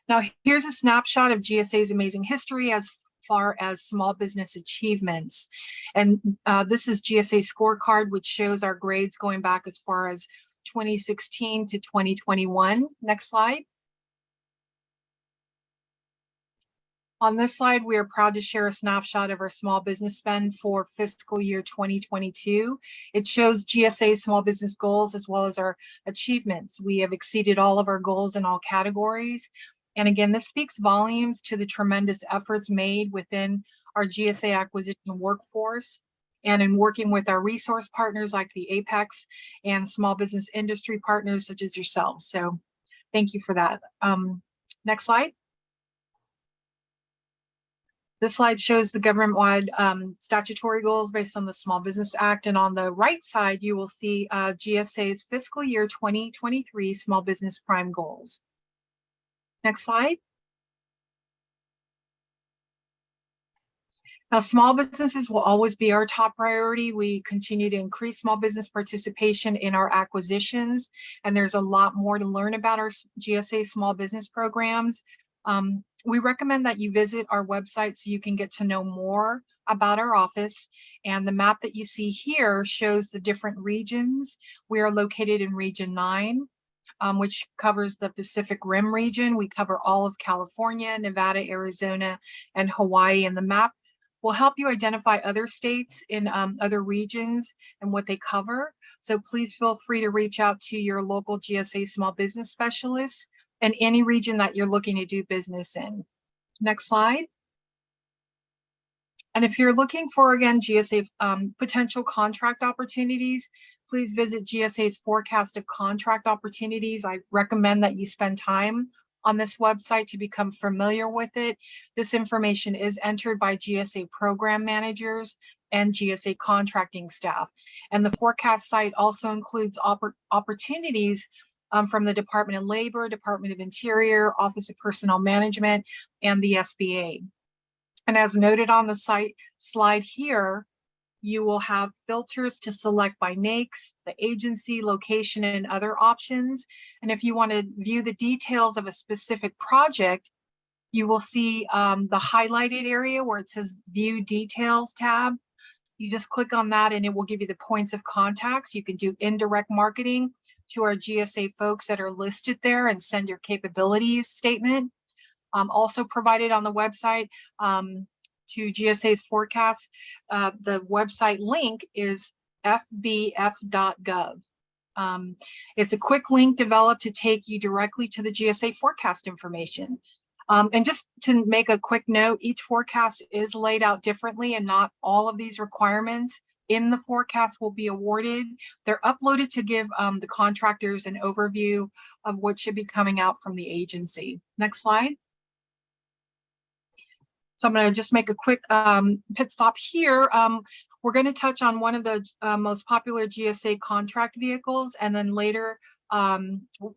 Now, here's a snapshot of GSA's amazing history as far as small business achievements. And this is GSA scorecard, which shows our grades going back as far as 2016 to 2021. Next slide. On this slide, we are proud to share a snapshot of our small business spend for fiscal year 2022. It shows GSA small business goals as well as our achievements. We have exceeded all of our goals in all categories. And again, this speaks volumes to the tremendous efforts made within our GSA acquisition workforce and in working with our resource partners like the APEX and small business industry partners such as yourselves. So thank you for that. Next slide. This slide shows the government-wide statutory goals based on the Small Business Act. And on the right side, you will see GSA's fiscal year 2023 small business prime goals. Next slide. Now, small businesses will always be our top priority. We continue to increase small business participation in our acquisitions, and there's a lot more to learn about our GSA small business programs. We recommend that you visit our website so you can get to know more about our office. And the map that you see here shows the different regions. We are located in Region 9. Which covers the Pacific Rim region. We cover all of California, Nevada, Arizona, and Hawaii. And the map will help you identify other states in other regions and what they cover. So please feel free to reach out to your local GSA small business specialist in any region that you're looking to do business in. Next slide. And if you're looking for, again, GSA potential contract opportunities, please visit GSA's forecast of contract opportunities. I recommend that you spend time on this website to become familiar with it. This information is entered by GSA program managers and GSA contracting staff. And the forecast site also includes opportunities from the Department of Labor, Department of Interior, Office of Personnel Management, and the SBA. And as noted on the slide here, you will have filters to select by NAICS, the agency, location, and other options. And if you want to view the details of a specific project, you will see the highlighted area where it says View Details tab. You just click on that and it will give you the points of contacts. You can do indirect marketing to our GSA folks that are listed there and send your capabilities statement. Also provided on the website to GSA's forecast, the website link is fbf.gov. It's a quick link developed to take you directly to the GSA forecast information. And just to make a quick note, each forecast is laid out differently and not all of these requirements in the forecast will be awarded. They're uploaded to give the contractors an overview of what should be coming out from the agency. Next slide. So I'm going to just make a quick pit stop here. We're going to touch on one of the most popular GSA contract vehicles, and then later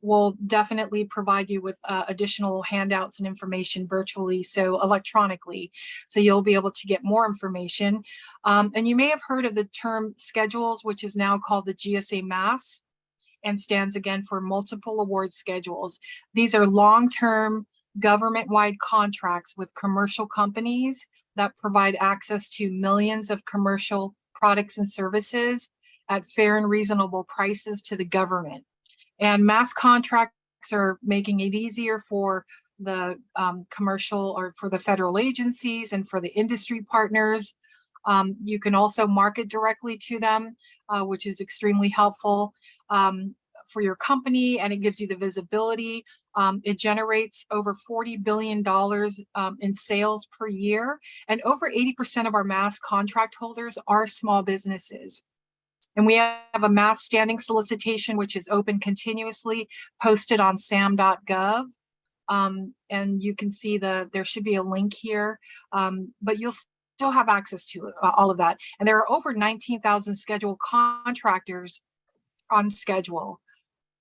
we'll definitely provide you with additional handouts and information virtually, so electronically, so you'll be able to get more information. And you may have heard of the term schedules, which is now called the GSA MAS, and stands again for multiple award schedules. These are long-term government-wide contracts with commercial companies that provide access to millions of commercial products and services at fair and reasonable prices to the government. And mass contracts are making it easier for the commercial or for the federal agencies and for the industry partners. You can also market directly to them, which is extremely helpful for your company, and it gives you the visibility. It generates over $40 billion in sales per year, and over 80% of our mass contract holders are small businesses. And we have a mass standing solicitation, which is open continuously, posted on sam.gov. And you can see there should be a link here, but you'll still have access to all of that. And there are over 19,000 scheduled contractors on schedule.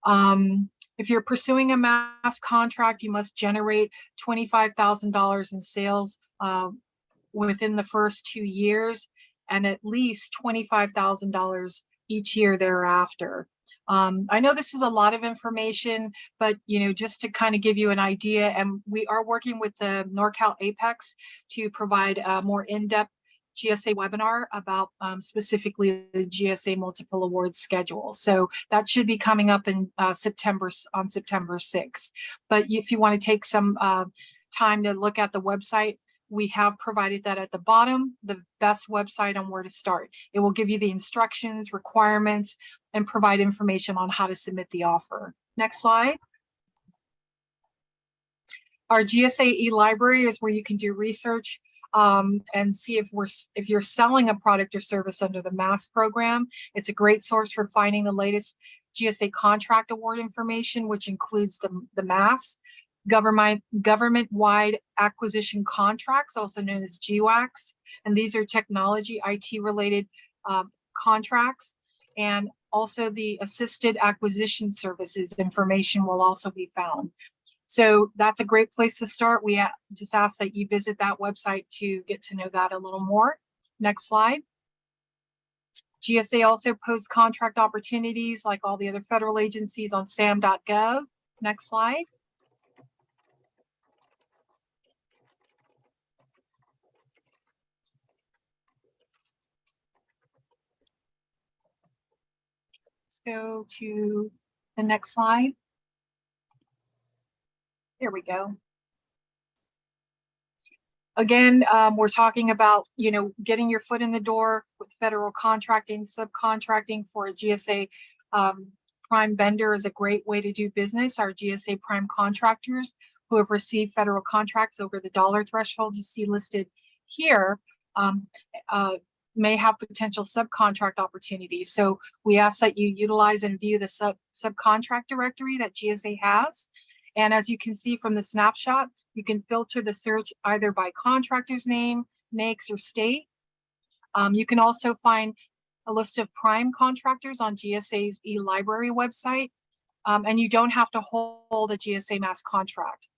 If you're pursuing a mass contract, you must generate $25,000 in sales within the first 2 years, and at least $25,000 each year thereafter. I know this is a lot of information, but just to kind of give you an idea, and we are working with the Norcal APEX to provide a more in-depth GSA webinar about specifically the GSA multiple award schedule. So that should be coming up in September 6th. But if you want to take some time to look at the website, we have provided that at the bottom, the best website on where to start. It will give you the instructions, requirements, and provide information on how to submit the offer. Next slide. Our GSA e-library is where you can do research and see if you're selling a product or service under the MAS program. It's a great source for finding the latest GSA contract award information, which includes the MAS. government-wide acquisition contracts, also known as GWACs. And these are technology, IT-related contracts. And also the assisted acquisition services information will also be found. So that's a great place to start. We just ask that you visit that website to get to know that a little more. Next slide. GSA also posts contract opportunities like all the other federal agencies on sam.gov. Next slide. Let's go to the next slide. There we go. Again, we're talking about, getting your foot in the door with federal contracting, subcontracting for a GSA prime vendor is a great way to do business. Our GSA prime contractors who have received federal contracts over the dollar threshold you see listed here may have potential subcontract opportunities. So we ask that you utilize and view the subcontract directory that GSA has. And as you can see from the snapshot, you can filter the search either by contractor's name, NAICS, or state. You can also find a list of prime contractors on GSA's e-library website, and you don't have to hold a GSA mass contract.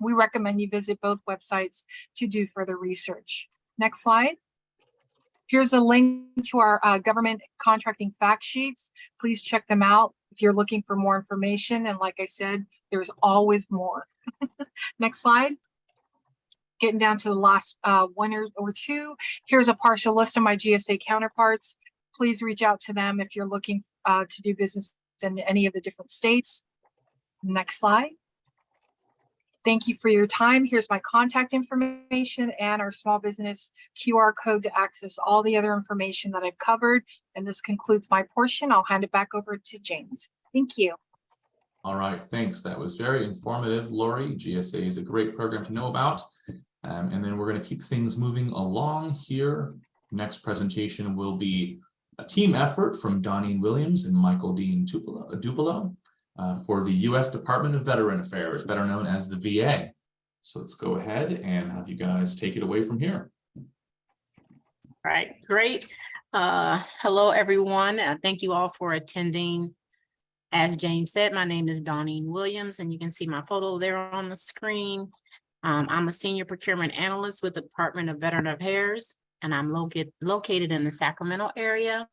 We recommend you visit both websites to do further research. Next slide. Here's a link to our government contracting fact sheets. Please check them out if you're looking for more information. And like I said, there's always more. Next slide. Getting down to the last one or two. Here's a partial list of my GSA counterparts. Please reach out to them if you're looking to do business in any of the different states. Next slide. Thank you for your time. Here's my contact information and our small business QR code to access all the other information that I've covered. And this concludes my portion. I'll hand it back over to James. Thank you. All right, thanks. That was very informative, Lori. GSA is a great program to know about. And then we're going to keep things moving along here. Next presentation will be a team effort from Donnie Williams and Michael Dean Dupolo for the U.S. Department of Veteran Affairs, better known as the VA. So let's go ahead and have you guys take it away from here. All right, great. Hello, everyone. Thank you all for attending. As James said, my name is Donnie Williams, and you can see my photo there on the screen. I'm a senior procurement analyst with the Department of Veteran Affairs, and I'm located in the Sacramento area.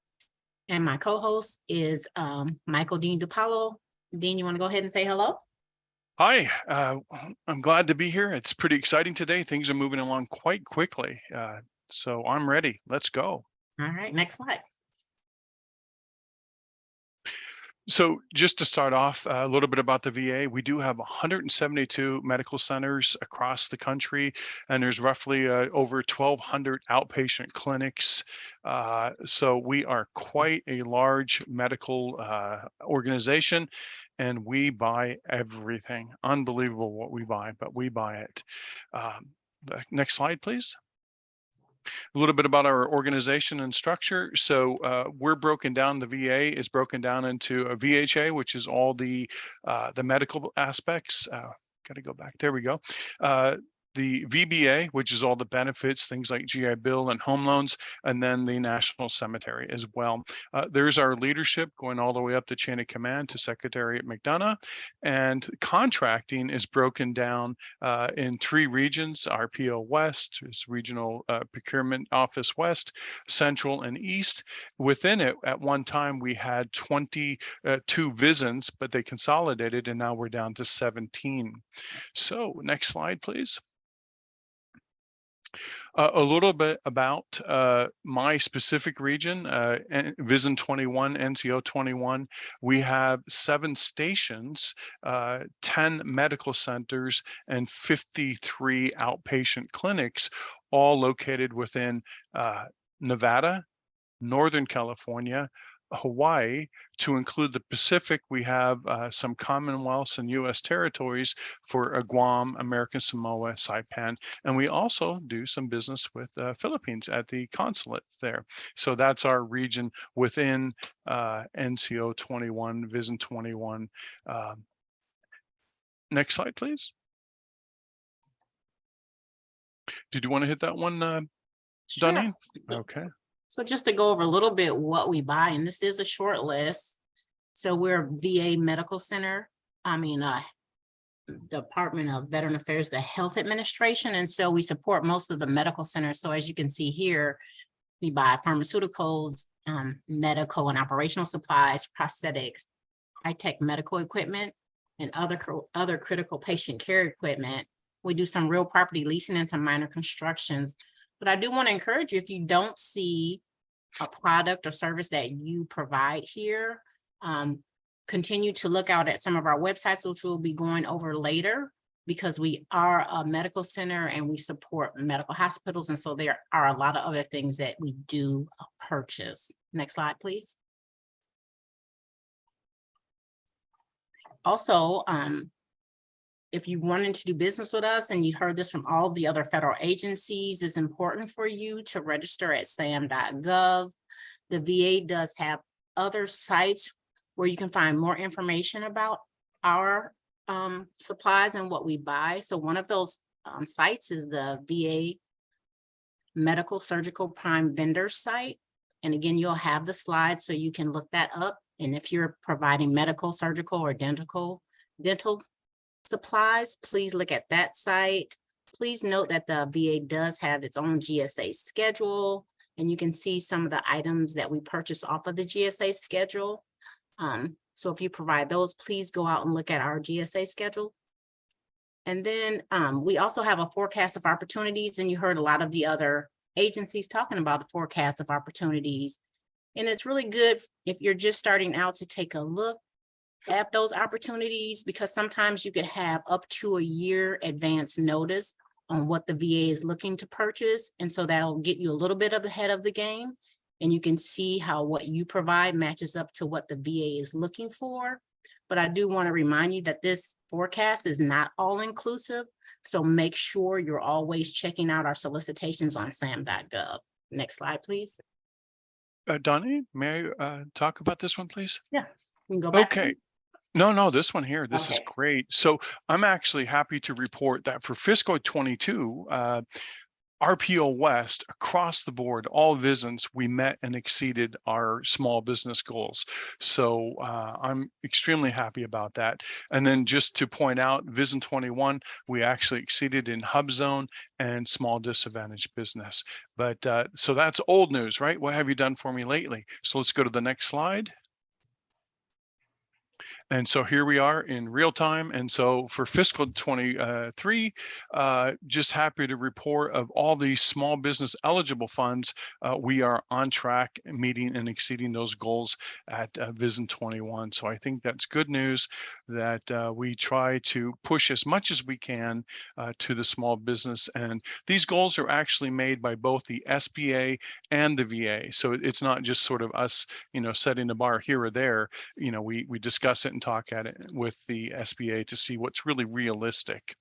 And my co-host is Michael Dean Dupolo. Dean, you want to go ahead and say hello? Hi, I'm glad to be here. It's pretty exciting today. Things are moving along quite quickly. So I'm ready. Let's go. All right, next slide. So just to start off, a little bit about the VA. We do have 172 medical centers across the country, and there's roughly over 1,200 outpatient clinics. So we are quite a large medical organization, and we buy everything. Unbelievable what we buy, but we buy it. Next slide, please. A little bit about our organization and structure. So we're broken down, the VA is broken down into a VHA, which is all the medical aspects. Got to go back, there we go. The VBA, which is all the benefits, things like GI Bill and home loans, and then the National Cemetery as well. There's our leadership going all the way up the chain of command to Secretary at McDonough. And contracting is broken down in 3 regions: RPO West, is Regional Procurement Office West, Central, and East. Within it, at one time, we had 22 VISNs, but they consolidated, and now we're down to 17. So next slide, please. A little bit about my specific region, VISN 21, NCO 21. We have 7 stations, 10 medical centers, and 53 outpatient clinics, all located within Nevada, Northern California, Hawaii. To include the Pacific, we have some Commonwealths and U.S. territories for Guam, American Samoa, Saipan, and we also do some business with Philippines at the consulate there. So that's our region within NCO 21, VISN 21. Next slide, please. Did you want to hit that one, Sure. Donnie? Okay. So just to go over a little bit what we buy, and this is a short list. So we're VA Medical Center, Department of Veteran Affairs, the Health Administration. And so we support most of the medical centers. So as you can see here, we buy pharmaceuticals, medical and operational supplies, prosthetics, high-tech medical equipment, and other critical patient care equipment. We do some real property leasing and some minor constructions. But I do want to encourage you, if you don't see a product or service that you provide here, continue to look out at some of our websites, which we'll be going over later, because we are a medical center and we support medical hospitals. And so there are a lot of other things that we do purchase. Next slide, please. Also, if you wanted to do business with us, and you've heard this from all the other federal agencies, it's important for you to register at sam.gov. The VA does have other sites where you can find more information about our supplies and what we buy. So one of those sites is the VA Medical Surgical Prime Vendor site. And again, you'll have the slides so you can look that up. And if you're providing medical, surgical, or dental supplies, please look at that site. Please note that the VA does have its own GSA schedule, and you can see some of the items that we purchase off of the GSA schedule. So if you provide those, please go out and look at our GSA schedule. And then we also have a forecast of opportunities, and you heard a lot of the other agencies talking about the forecast of opportunities. And it's really good if you're just starting out to take a look at those opportunities, because sometimes you could have up to a year advance notice on what the VA is looking to purchase. And so that'll get you a little bit ahead of the game, and you can see how what you provide matches up to what the VA is looking for. But I do want to remind you that this forecast is not all inclusive. So make sure you're always checking out our solicitations on sam.gov. Next slide, please. Donnie, may I talk about this one, please? Yeah, you can go back. Okay. No, this one here, this is Okay. great. So I'm actually happy to report that for fiscal 22, RPO West, across the board, all VISNs, we met and exceeded our small business goals. So I'm extremely happy about that. And then just to point out, VISN 21, we actually exceeded in Hub Zone and small disadvantaged business. But so that's old news, right? What have you done for me lately? So let's go to the next slide. And so here we are in real time. And so for fiscal 23, just happy to report of all these small business eligible funds, we are on track, meeting and exceeding those goals at VISN 21. So I think that's good news that we try to push as much as we can to the small business. And these goals are actually made by both the SBA and the VA. So it's not just sort of us, setting the bar here or there. We discuss it and talk at it with the SBA to see what's really realistic.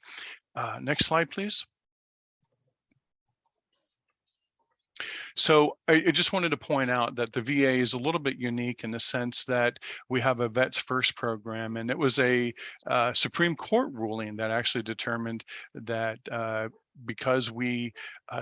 Next slide, please. So I just wanted to point out that the VA is a little bit unique in the sense that we have a Vets First program, and it was a Supreme Court ruling that actually determined that because we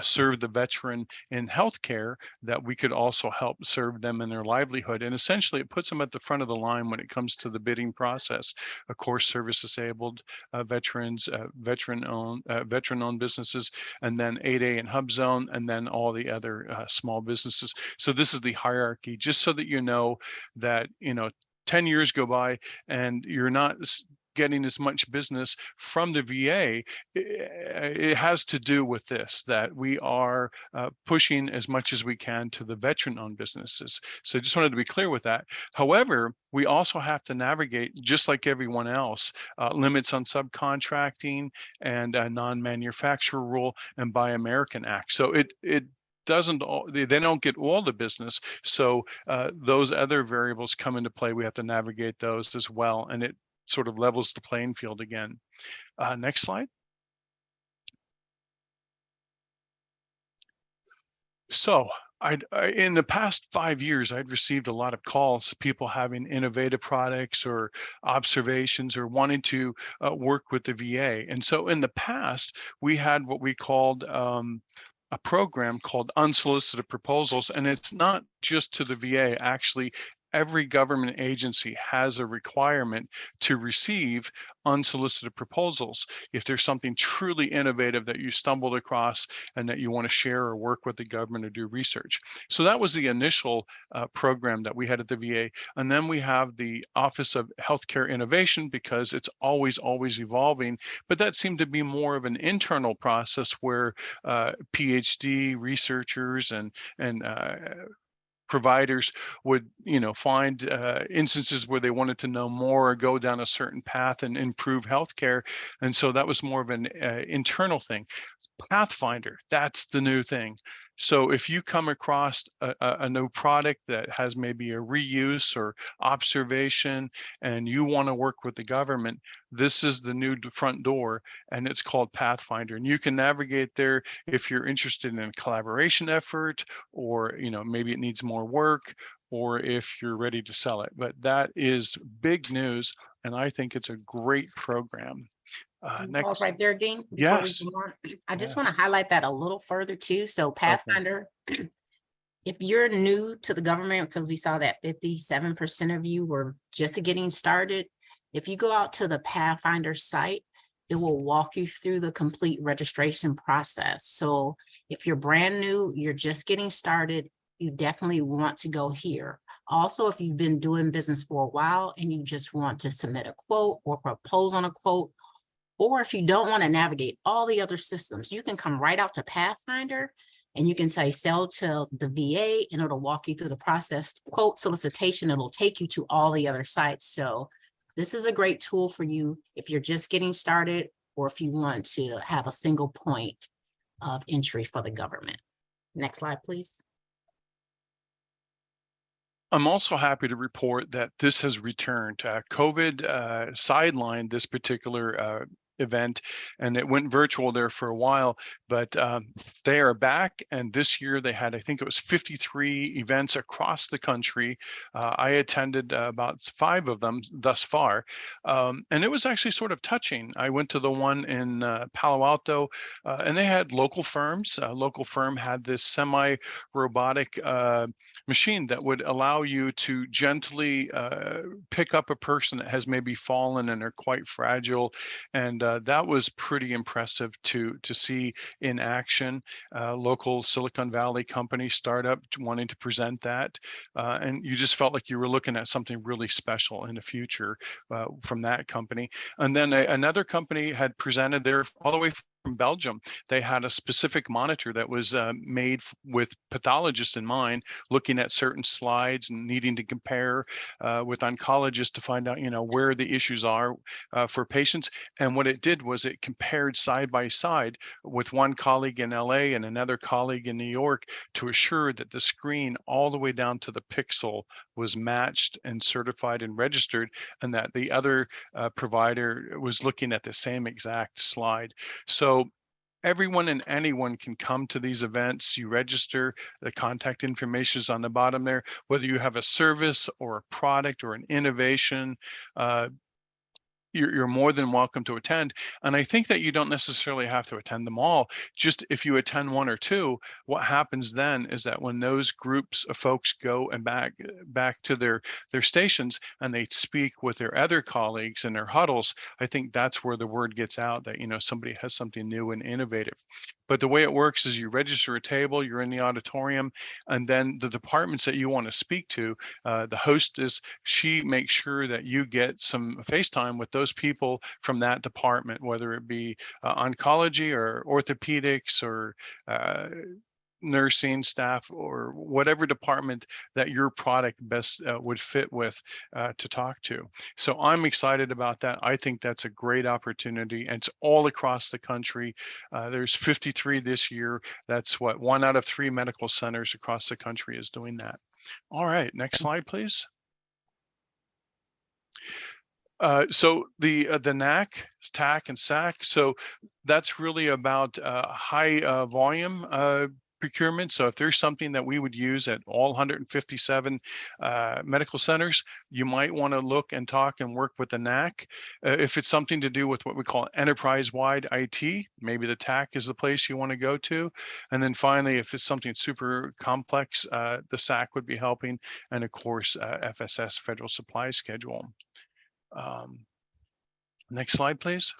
serve the veteran in healthcare, that we could also help serve them in their livelihood. And essentially, it puts them at the front of the line when it comes to the bidding process. Of course, service disabled veterans, veteran-owned businesses, and then 8A and Hub Zone, and then all the other small businesses. So this is the hierarchy, just so that you know that 10 years go by and you're not getting as much business from the VA. It has to do with this, that we are pushing as much as we can to the veteran-owned businesses. So I just wanted to be clear with that. However, we also have to navigate, just like everyone else, limits on subcontracting and non-manufacturer rule and Buy American Act. So they don't get all the business. So those other variables come into play. We have to navigate those as well. And it sort of levels the playing field again. Next slide. So In the past 5 years, I'd received a lot of calls, people having innovative products or observations or wanting to work with the VA. And so in the past, we had what we called a program called unsolicited proposals. And it's not just to the VA. Actually, every government agency has a requirement to receive unsolicited proposals. If there's something truly innovative that you stumbled across and that you want to share or work with the government or do research. So that was the initial program that we had at the VA. And then we have the Office of Healthcare Innovation, because it's always evolving. But that seemed to be more of an internal process where PhD researchers and providers would, find instances where they wanted to know more or go down a certain path and improve healthcare. And so that was more of an internal thing. Pathfinder, that's the new thing. So if you come across a new product that has maybe a reuse or observation and you want to work with the government, this is the new front door, and it's called Pathfinder. And you can navigate there if you're interested in a collaboration effort, or maybe it needs more work, or if you're ready to sell it. But that is big news, and I think it's a great program. Can you pause Next. right there, Dean, before we Yes. go on? I just Yeah. want to highlight that a little further too. So Pathfinder, if you're new to the government, because we saw that 57% of you were just getting started, if you go out to the Pathfinder site, it will walk you through the complete registration process. So if you're brand new, you're just getting started, you definitely want to go here. Also, if you've been doing business for a while and you just want to submit a quote or propose on a quote, or if you don't want to navigate all the other systems, you can come right out to Pathfinder and you can say sell to the VA, and it'll walk you through the process, quote solicitation. It'll take you to all the other sites. So this is a great tool for you if you're just getting started, or if you want to have a single point of entry for the government. Next slide, please. I'm also happy to report that this has returned. COVID sidelined this particular event, and it went virtual there for a while, but they are back. And this year they had, I think it was 53 events across the country. I attended about 5 of them thus far. And it was actually sort of touching. I went to the one in Palo Alto, and they had local firms. A local firm had this semi-robotic machine that would allow you to gently pick up a person that has maybe fallen and are quite fragile. And that was pretty impressive to see in action. Local Silicon Valley company startup wanting to present that. And you just felt like you were looking at something really special in the future from that company. And then another company had presented there all the way from Belgium. They had a specific monitor that was made with pathologists in mind, looking at certain slides and needing to compare with oncologists to find out, where the issues are for patients. And what it did was it compared side by side with one colleague in LA and another colleague in New York to assure that the screen all the way down to the pixel was matched and certified and registered, and that the other provider was looking at the same exact slide. So everyone and anyone can come to these events. You register, the contact information is on the bottom there. Whether you have a service or a product or an innovation, you're more than welcome to attend. And I think that you don't necessarily have to attend them all. Just if you attend 1 or 2, what happens then is that when those groups of folks go and back to their stations and they speak with their other colleagues in their huddles, I think that's where the word gets out that, somebody has something new and innovative. But the way it works is you register a table, you're in the auditorium, and then the departments that you want to speak to, the hostess, she makes sure that you get some FaceTime with those people from that department, whether it be oncology or orthopedics or nursing staff or whatever department that your product best would fit with to talk to. So I'm excited about that. I think that's a great opportunity, and it's all across the country. There's 53 this year. That's what 1 out of 3 medical centers across the country is doing that. All right, next slide, please. So the NAC, TAC, and SAC. So that's really about high volume procurement. So if there's something that we would use at all 157 medical centers, you might want to look and talk and work with the NAC. If it's something to do with what we call enterprise-wide IT, maybe the TAC is the place you want to go to. And then finally, if it's something super complex, the SAC would be helping, and of course, FSS, Federal Supply Schedule. Next slide, please.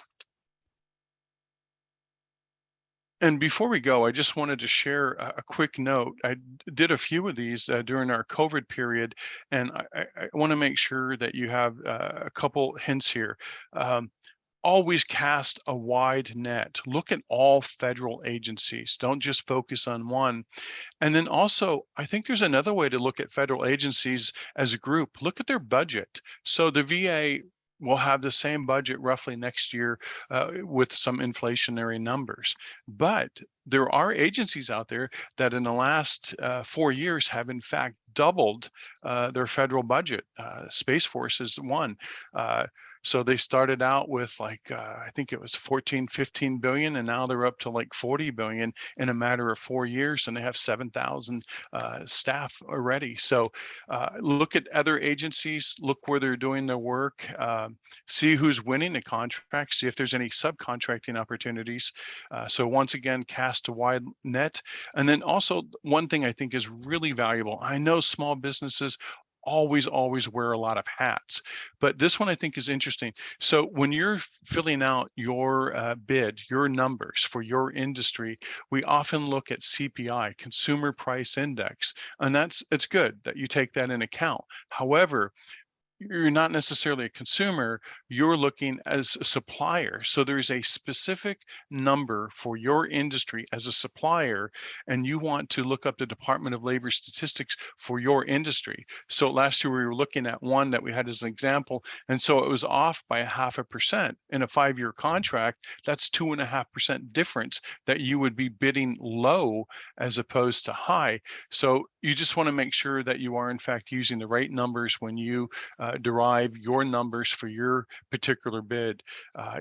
And before we go, I just wanted to share a quick note. I did a few of these during our COVID period, and I want to make sure that you have a couple hints here. Always cast a wide net. Look at all federal agencies. Don't just focus on one. And then also, I think there's another way to look at federal agencies as a group. Look at their budget. So the VA will have the same budget roughly next year with some inflationary numbers. But there are agencies out there that in the last 4 years have in fact doubled their federal budget. Space Force is one. So they started out with like, I think it was 14, 15 billion, and now they're up to like 40 billion in a matter of 4 years, and they have 7,000 staff already. So look at other agencies, look where they're doing their work, see who's winning the contract, see if there's any subcontracting opportunities. So once again, cast a wide net. And then also one thing I think is really valuable. I know small businesses always wear a lot of hats, but this one I think is interesting. So when you're filling out your bid, your numbers for your industry, we often look at CPI, Consumer Price Index, and it's good that you take that in account. However, you're not necessarily a consumer, you're looking as a supplier. So there's a specific number for your industry as a supplier, and you want to look up the Department of Labor statistics for your industry. So last year we were looking at one that we had as an example, and so it was off by 0.5% in a 5-year contract. That's 2.5% difference that you would be bidding low as opposed to high. So you just want to make sure that you are in fact using the right numbers when you derive your numbers for your particular bid.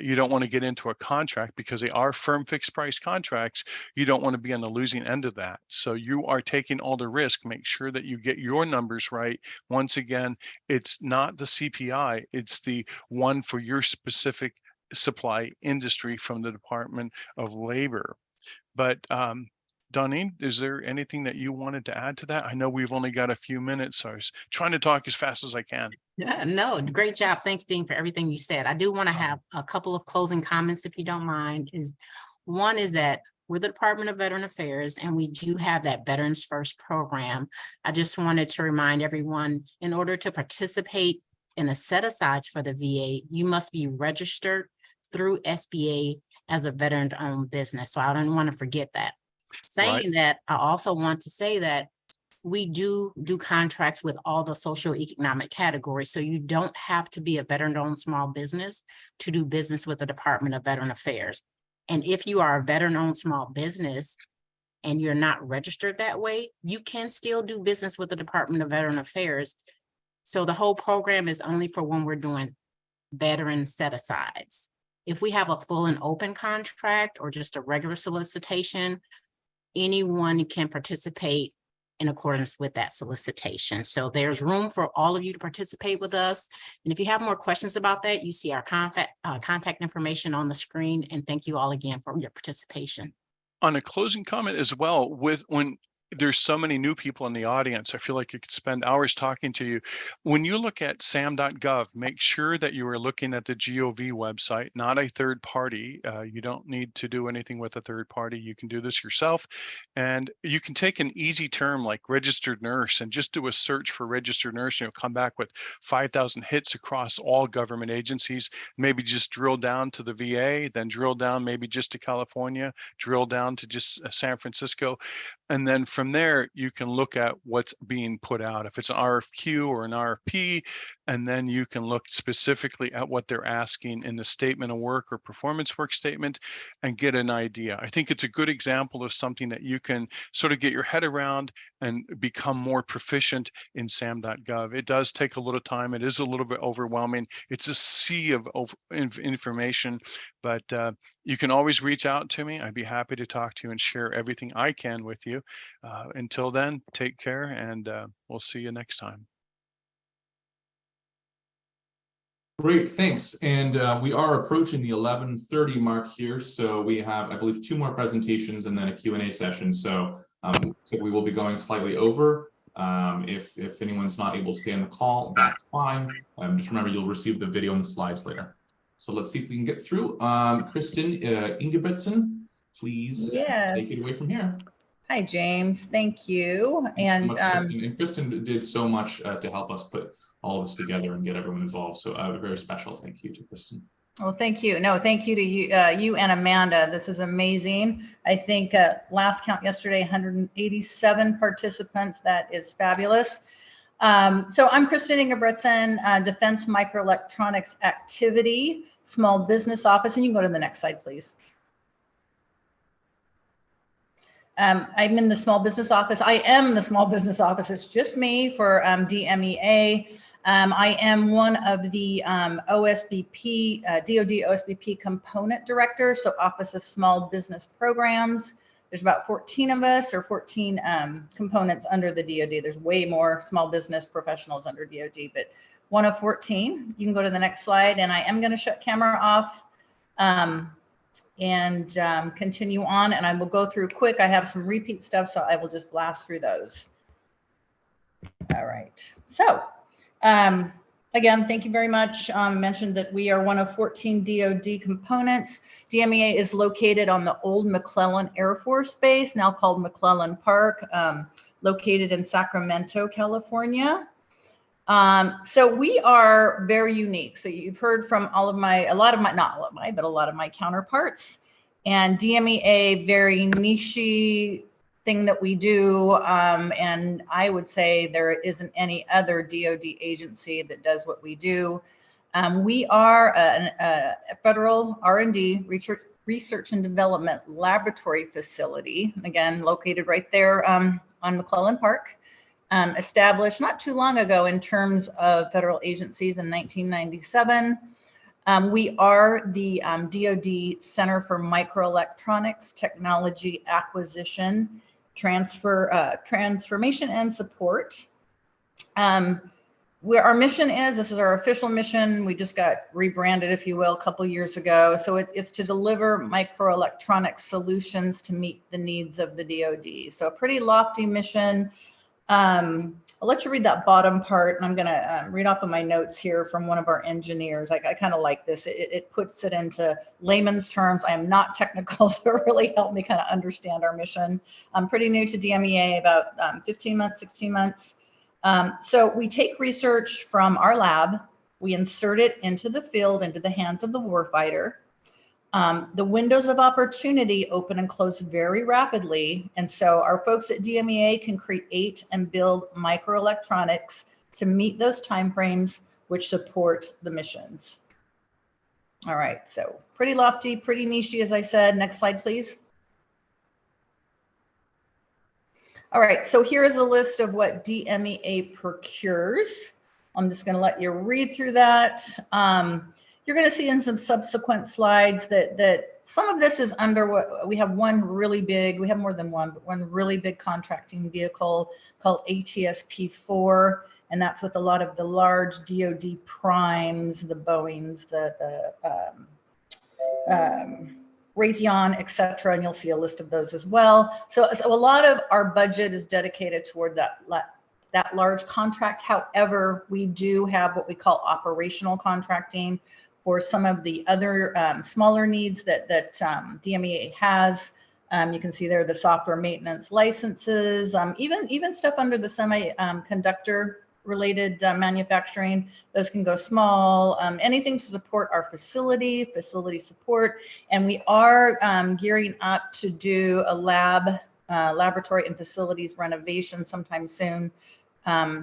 You don't want to get into a contract because they are firm fixed price contracts. You don't want to be on the losing end of that. So you are taking all the risk. Make sure that you get your numbers right. Once again, it's not the CPI, it's the one for your specific supply industry from the Department of Labor. But Doneen, is there anything that you wanted to add to that? I know we've only got a few minutes, so I was trying to talk as fast as I can. Yeah, no, great job. Thanks, Dean, for everything you said. I do want to have a couple of closing comments, if you don't mind. One is that we're the Department of Veteran Affairs, and we do have that Veterans First program. I just wanted to remind everyone, in order to participate in the set-asides for the VA, you must be registered through SBA as a veteran-owned business. So I don't want to forget that. Saying that, I also want to say that we do contracts with all the socioeconomic categories. So you don't have to be a veteran-owned small business to do business with the Department of Veteran Affairs. And if you are a veteran-owned small business and you're not registered that way, you can still do business with the Department of Veteran Affairs. So the whole program is only for when we're doing veteran set-asides. If we have a full and open contract or just a regular solicitation, anyone can participate in accordance with that solicitation. So there's room for all of you to participate with us. And if you have more questions about that, you see our contact information on the screen. And thank you all again for your participation. On a closing comment as well, when there's so many new people in the audience, I feel like you could spend hours talking to you. When you look at sam.gov, make sure that you are looking at the GOV website, not a third party. You don't need to do anything with a third party. You can do this yourself. And you can take an easy term like registered nurse and just do a search for registered nurse. You'll come back with 5,000 hits across all government agencies. Maybe just drill down to the VA, then drill down maybe just to California, drill down to just San Francisco. And then from there, you can look at what's being put out. If it's an RFQ or an RFP, and then you can look specifically at what they're asking in the statement of work or performance work statement and get an idea. I think it's a good example of something that you can sort of get your head around and become more proficient in SAM.gov. It does take a little time. It is a little bit overwhelming. It's a sea of information, but you can always reach out to me. I'd be happy to talk to you and share everything I can with you. Until then, take care, and we'll see you next time. Great, thanks. And we are approaching the 11:30 mark here. So we have, I believe, 2 more presentations and then a Q&A session. So, so we will be going slightly over. If anyone's not able to stay on the call, that's fine. Just remember, you'll receive the video and the slides later. So let's see if we can get through. Kristen Ingebrigtsen, please take it away from here. Hi, James. Thank you. Thanks so much, Kristen. And Kristen did so much to help us put all of this together and get everyone involved. So a very special thank you to Kristen. Well, thank you. No, thank you to you, you and Amanda. This is amazing. I think last count yesterday, 187 participants. That is fabulous. So I'm Kristen Ingebrigtsen, Defense Microelectronics Activity, Small Business Office. And you can go to the next slide, please. I'm in the Small Business Office. I am the Small Business Office. It's just me for DMEA. I am one of the OSBP, DoD OSBP component directors, so Office of Small Business Programs. There's about 14 of us, or 14 components under the DoD. There's way more small business professionals under DoD, but one of 14. You can go to the next slide, and I am going to shut camera off and continue on, and I will go through quick. I have some repeat stuff, so I will just blast through those. All right, so again, thank you very much. Mentioned that we are one of 14 DoD components. DMEA is located on the old McClellan Air Force Base, now called McClellan Park, located in Sacramento, California. So we are very unique. So you've heard from a lot of my counterparts, and DMEA, very niche thing that we do. And I would say there isn't any other DoD agency that does what we do. We are a federal R&D research and development laboratory facility, again, located right there on McClellan Park. Established not too long ago in terms of federal agencies in 1997. We are the DoD Center for Microelectronics Technology Acquisition, Transformation and Support. Where our mission is, this is our official mission. We just got rebranded, if you will, a couple years ago. So it's to deliver microelectronic solutions to meet the needs of the DoD. So a pretty lofty mission. I'll let you read that bottom part, and I'm going to read off of my notes here from one of our engineers. I kind of like this. It puts it into layman's terms. I am not technical, so it really helped me kind of understand our mission. I'm pretty new to DMEA, about 15 months, 16 months. So we take research from our lab, we insert it into the field, into the hands of the warfighter. The windows of opportunity open and close very rapidly. And so our folks at DMEA can create and build microelectronics to meet those timeframes, which support the missions. All right, so pretty lofty, pretty niche, as I said. Next slide, please. All right, so here is a list of what DMEA procures. I'm just going to let you read through that. You're going to see in some subsequent slides that some of this is under what we have one really big, we have more than one, but one really big contracting vehicle called ATSP-4. And that's with a lot of the large DoD primes, the Boeings, the Raytheon, et cetera. And you'll see a list of those as well. So a lot of our budget is dedicated toward that large contract. However, we do have what we call operational contracting for some of the other smaller needs that DMEA has. You can see there the software maintenance licenses, even stuff under the semiconductor related manufacturing. Those can go small, anything to support our facility support. And we are gearing up to do a laboratory and facilities renovation sometime soon.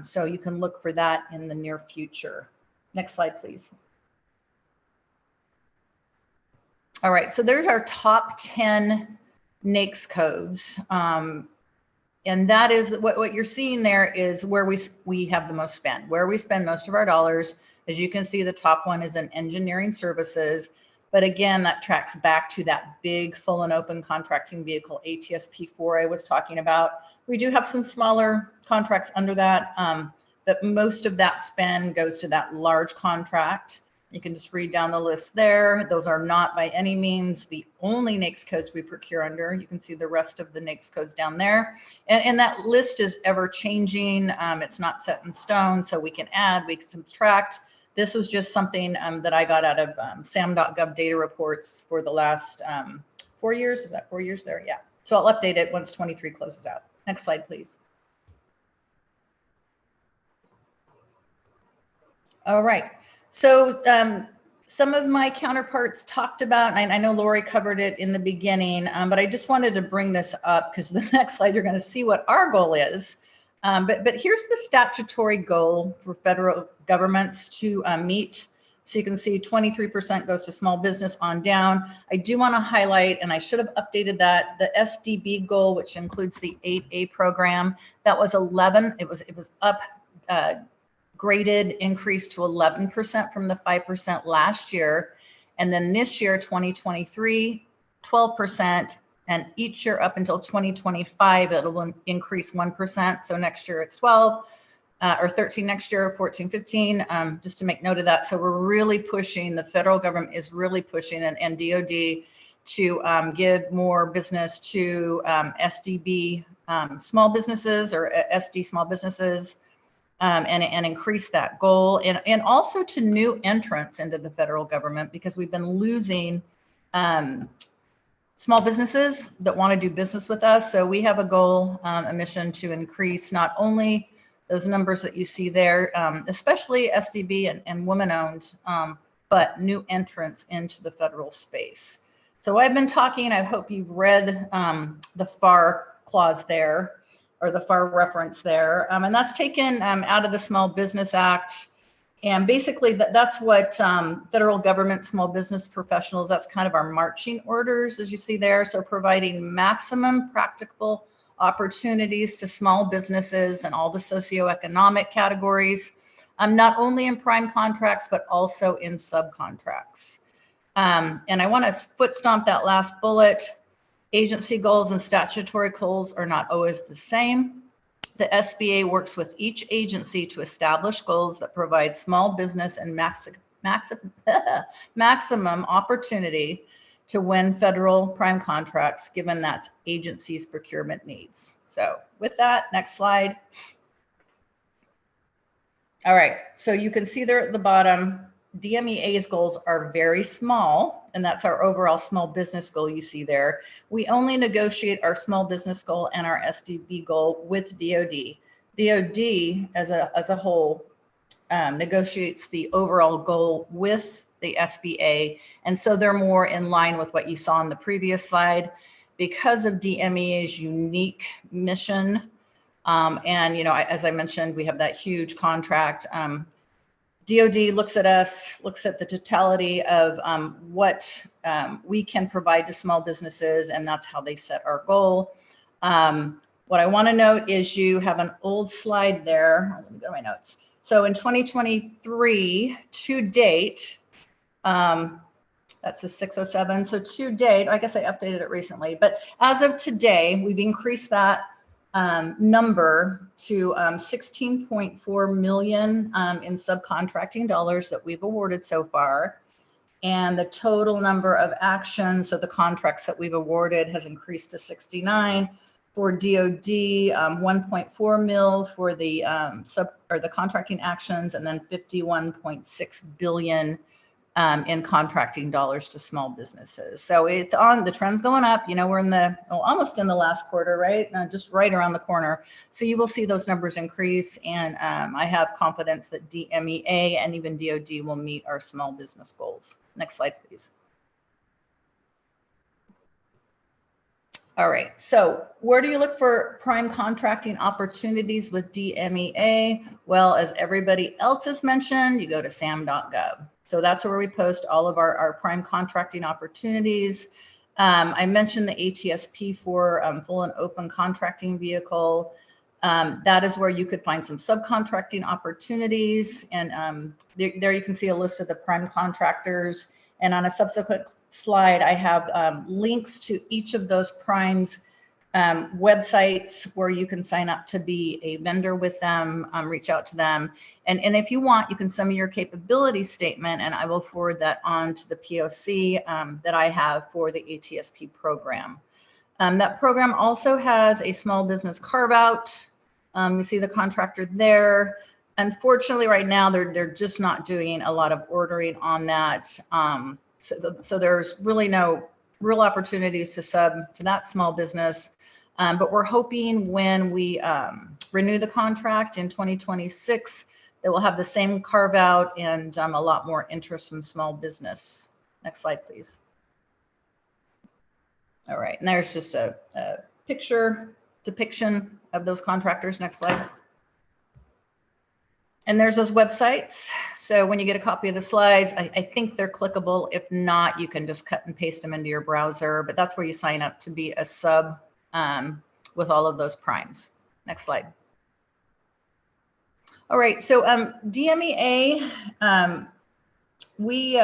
So you can look for that in the near future. Next slide, please. All right, so there's our top 10 NAICS codes. And that is what you're seeing there is where we have the most spend, where we spend most of our dollars. As you can see, the top one is in engineering services. But again, that tracks back to that big full and open contracting vehicle, ATSP4 I was talking about. We do have some smaller contracts under that, but most of that spend goes to that large contract. You can just read down the list there. Those are not by any means the only NAICS codes we procure under. You can see the rest of the NAICS codes down there. And that list is ever changing. It's not set in stone, so we can add, we can subtract. This was just something that I got out of SAM.gov data reports for the last 4 years. Is that 4 years there? Yeah. So I'll update it once 23 closes out. Next slide, please. All right. So some of my counterparts talked about, and I know Lori covered it in the beginning, but I just wanted to bring this up because the next slide, you're going to see what our goal is. But here's the statutory goal for federal governments to meet. So you can see 23% goes to small business on down. I do want to highlight, and I should have updated that, the SDB goal, which includes the 8A program, that was 11. It was up, graded, increased to 11% from the 5% last year. And then this year, 2023, 12%. And each year up until 2025, it'll increase 1%. So next year it's 12 or 13 next year, 14, 15, just to make note of that. So we're really pushing, the federal government is really pushing and DOD to give more business to SDB small businesses or SD small businesses and increase that goal. And also to new entrants into the federal government, because we've been losing small businesses that want to do business with us. So we have a goal, a mission to increase not only those numbers that you see there, especially SDB and women-owned, but new entrants into the federal space. So I've been talking, I hope you've read the FAR clause there, or the FAR reference there, and that's taken out of the Small Business Act. And basically that's what federal government small business professionals, that's kind of our marching orders, as you see there. So providing maximum practical opportunities to small businesses and all the socioeconomic categories, not only in prime contracts, but also in subcontracts. And I want to foot stomp that last bullet. Agency goals and statutory goals are not always the same. The SBA works with each agency to establish goals that provide small business and maximum opportunity to win federal prime contracts, given that agency's procurement needs. So with that, next slide. All right, so you can see there at the bottom, DMEA's goals are very small, and that's our overall small business goal you see there. We only negotiate our small business goal and our SDB goal with DOD. DOD as a whole negotiates the overall goal with the SBA, and so they're more in line with what you saw on the previous slide because of DMEA's unique mission. And you know, as I mentioned, we have that huge contract. DOD looks at us, looks at the totality of what we can provide to small businesses, and that's how they set our goal. What I want to note is you have an old slide there. Let me go to my notes. So in 2023, to date, that's the 607. So to date, I guess I updated it recently, but as of today, we've increased that number to 16.4 million in subcontracting dollars that we've awarded so far. And the total number of actions, so the contracts that we've awarded, has increased to 69 for DOD, 1.4 mil for the the contracting actions, and then 51.6 billion in contracting dollars to small businesses. So it's on, the trend's going up. You know, we're in the, almost in the last quarter, right? Just right around the corner. So you will see those numbers increase. And I have confidence that DMEA and even DOD will meet our small business goals. Next slide, please. All right, so where do you look for prime contracting opportunities with DMEA? Well, as everybody else has mentioned, you go to sam.gov. So that's where we post all of our prime contracting opportunities. I mentioned the ATSP for full and open contracting vehicle. That is where you could find some subcontracting opportunities. And there you can see a list of the prime contractors. And on a subsequent slide, I have links to each of those primes websites where you can sign up to be a vendor with them, reach out to them. And if you want, you can send me your capability statement and I will forward that on to the POC that I have for the ATSP program. That program also has a small business carve out. You see the contractor there. Unfortunately, right now, they're just not doing a lot of ordering on that. So there's really no real opportunities to sub to that small business. But we're hoping when we renew the contract in 2026, that we'll have the same carve out and a lot more interest from small business. Next slide, please. All right, and there's just a picture depiction of those contractors. Next slide. And there's those websites. So when you get a copy of the slides, I think they're clickable. If not, you can just cut and paste them into your browser, but that's where you sign up to be a sub with all of those primes. Next slide. All right, so DMEA, we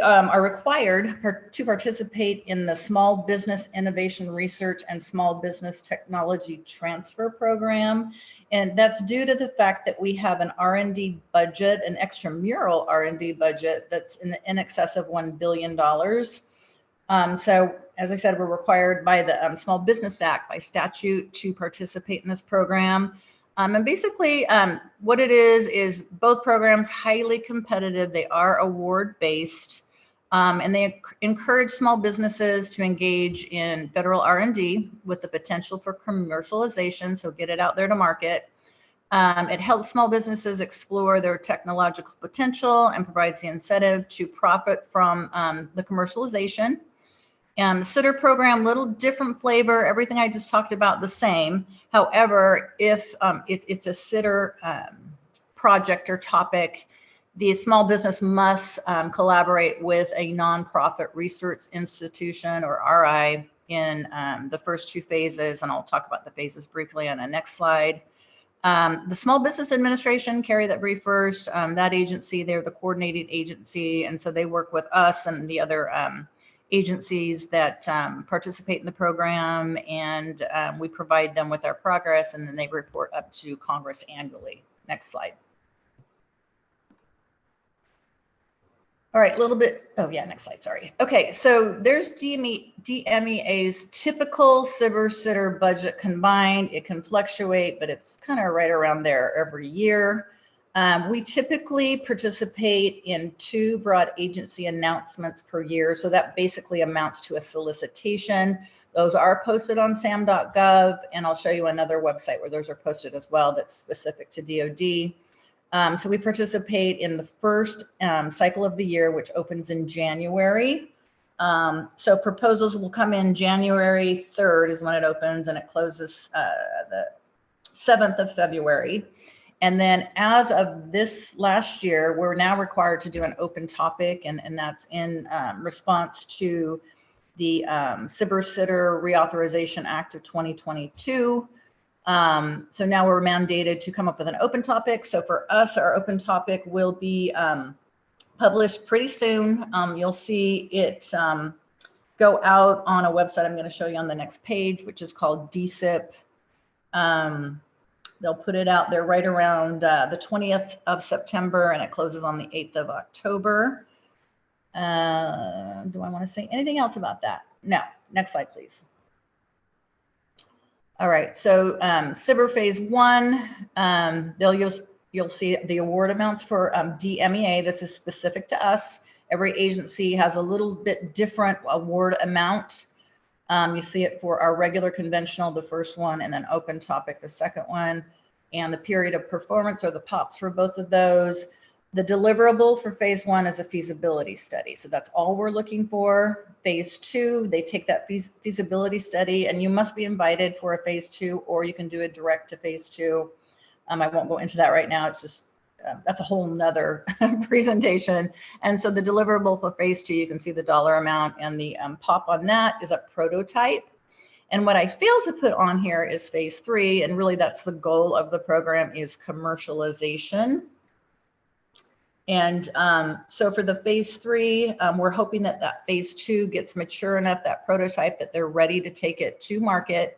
are required to participate in the Small Business Innovation Research and Small Business Technology Transfer Program. And that's due to the fact that we have an R&D budget, an extramural R&D budget that's in excess of $1 billion. So as I said, we're required by the Small Business Act, by statute, to participate in this program. And basically what it is both programs highly competitive. They are award-based and they encourage small businesses to engage in federal R&D with the potential for commercialization. So get it out there to market. It helps small businesses explore their technological potential and provides the incentive to profit from the commercialization. Sitter program, little different flavor, everything I just talked about the same. However, if it's a sitter project or topic, the small business must collaborate with a nonprofit research institution or RI in the first two phases, and I'll talk about the phases briefly on the next slide. The Small Business Administration, carry that brief first, that agency, they're the coordinating agency, and so they work with us and the other agencies that participate in the program, and we provide them with our progress, and then they report up to Congress annually. Next slide. All right, a little bit, oh yeah, next slide, sorry. Okay, so there's DMEA's typical sitter budget combined. It can fluctuate, but it's kind of right around there every year. We typically participate in 2 broad agency announcements per year. So that basically amounts to a solicitation. Those are posted on sam.gov, and I'll show you another website where those are posted as well that's specific to DoD. So we participate in the first cycle of the year, which opens in January. So proposals will come in January 3rd is when it opens, and it closes the 7th of February. And then as of this last year, we're now required to do an open topic, and that's in response to the Sitter Reauthorization Act of 2022. So now we're mandated to come up with an open topic. So for us, our open topic will be published pretty soon. You'll see it go out on a website I'm going to show you on the next page, which is called DSIP. They'll put it out there right around the 20th of September, and it closes on the 8th of October. Do I want to say anything else about that? No. Next slide, please. All right, so SBIR Phase 1, you'll see the award amounts for DMEA. This is specific to us. Every agency has a little bit different award amount. You see it for our regular conventional, the first one, and then open topic, the second one, and the period of performance or the POPs for both of those. The deliverable for phase 1 is a feasibility study. So that's all we're looking for. Phase 2, they take that feasibility study, and you must be invited for a phase 2, or you can do it direct to phase 2. I won't go into that right now. It's just, that's a whole nother presentation. And so the deliverable for phase 2, you can see the dollar amount, and the pop on that is a prototype. And what I failed to put on here is phase 3. And really that's the goal of the program, is commercialization. And so for the phase 3, we're hoping that that phase 2 gets mature enough, that prototype, that they're ready to take it to market.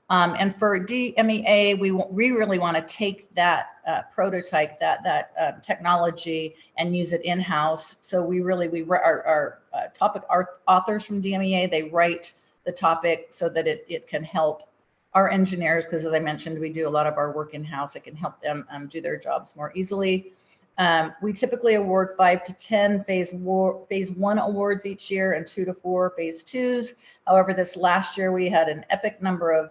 And for DMEA, we really want to take that prototype, that technology, and use it in-house. So our topic authors from DMEA, they write the topic so that it can help our engineers, because as I mentioned, we do a lot of our work in-house. It can help them do their jobs more easily. We typically award 5 to 10 phase 1 awards each year, and 2 to 4 phase 2s. However, this last year we had an epic number of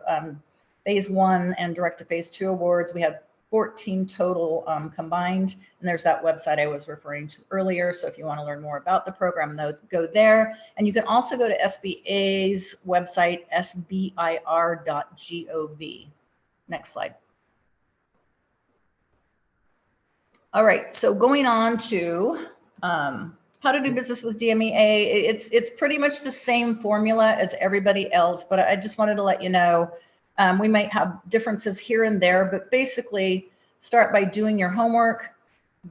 phase 1 and direct to phase 2 awards. We had 14 total combined, and there's that website I was referring to earlier. So if you want to learn more about the program, go there. And you can also go to SBA's website, sbir.gov. Next slide. All right, so going on to how to do business with DMEA. It's pretty much the same formula as everybody else, but I just wanted to let you know, we might have differences here and there, but basically start by doing your homework.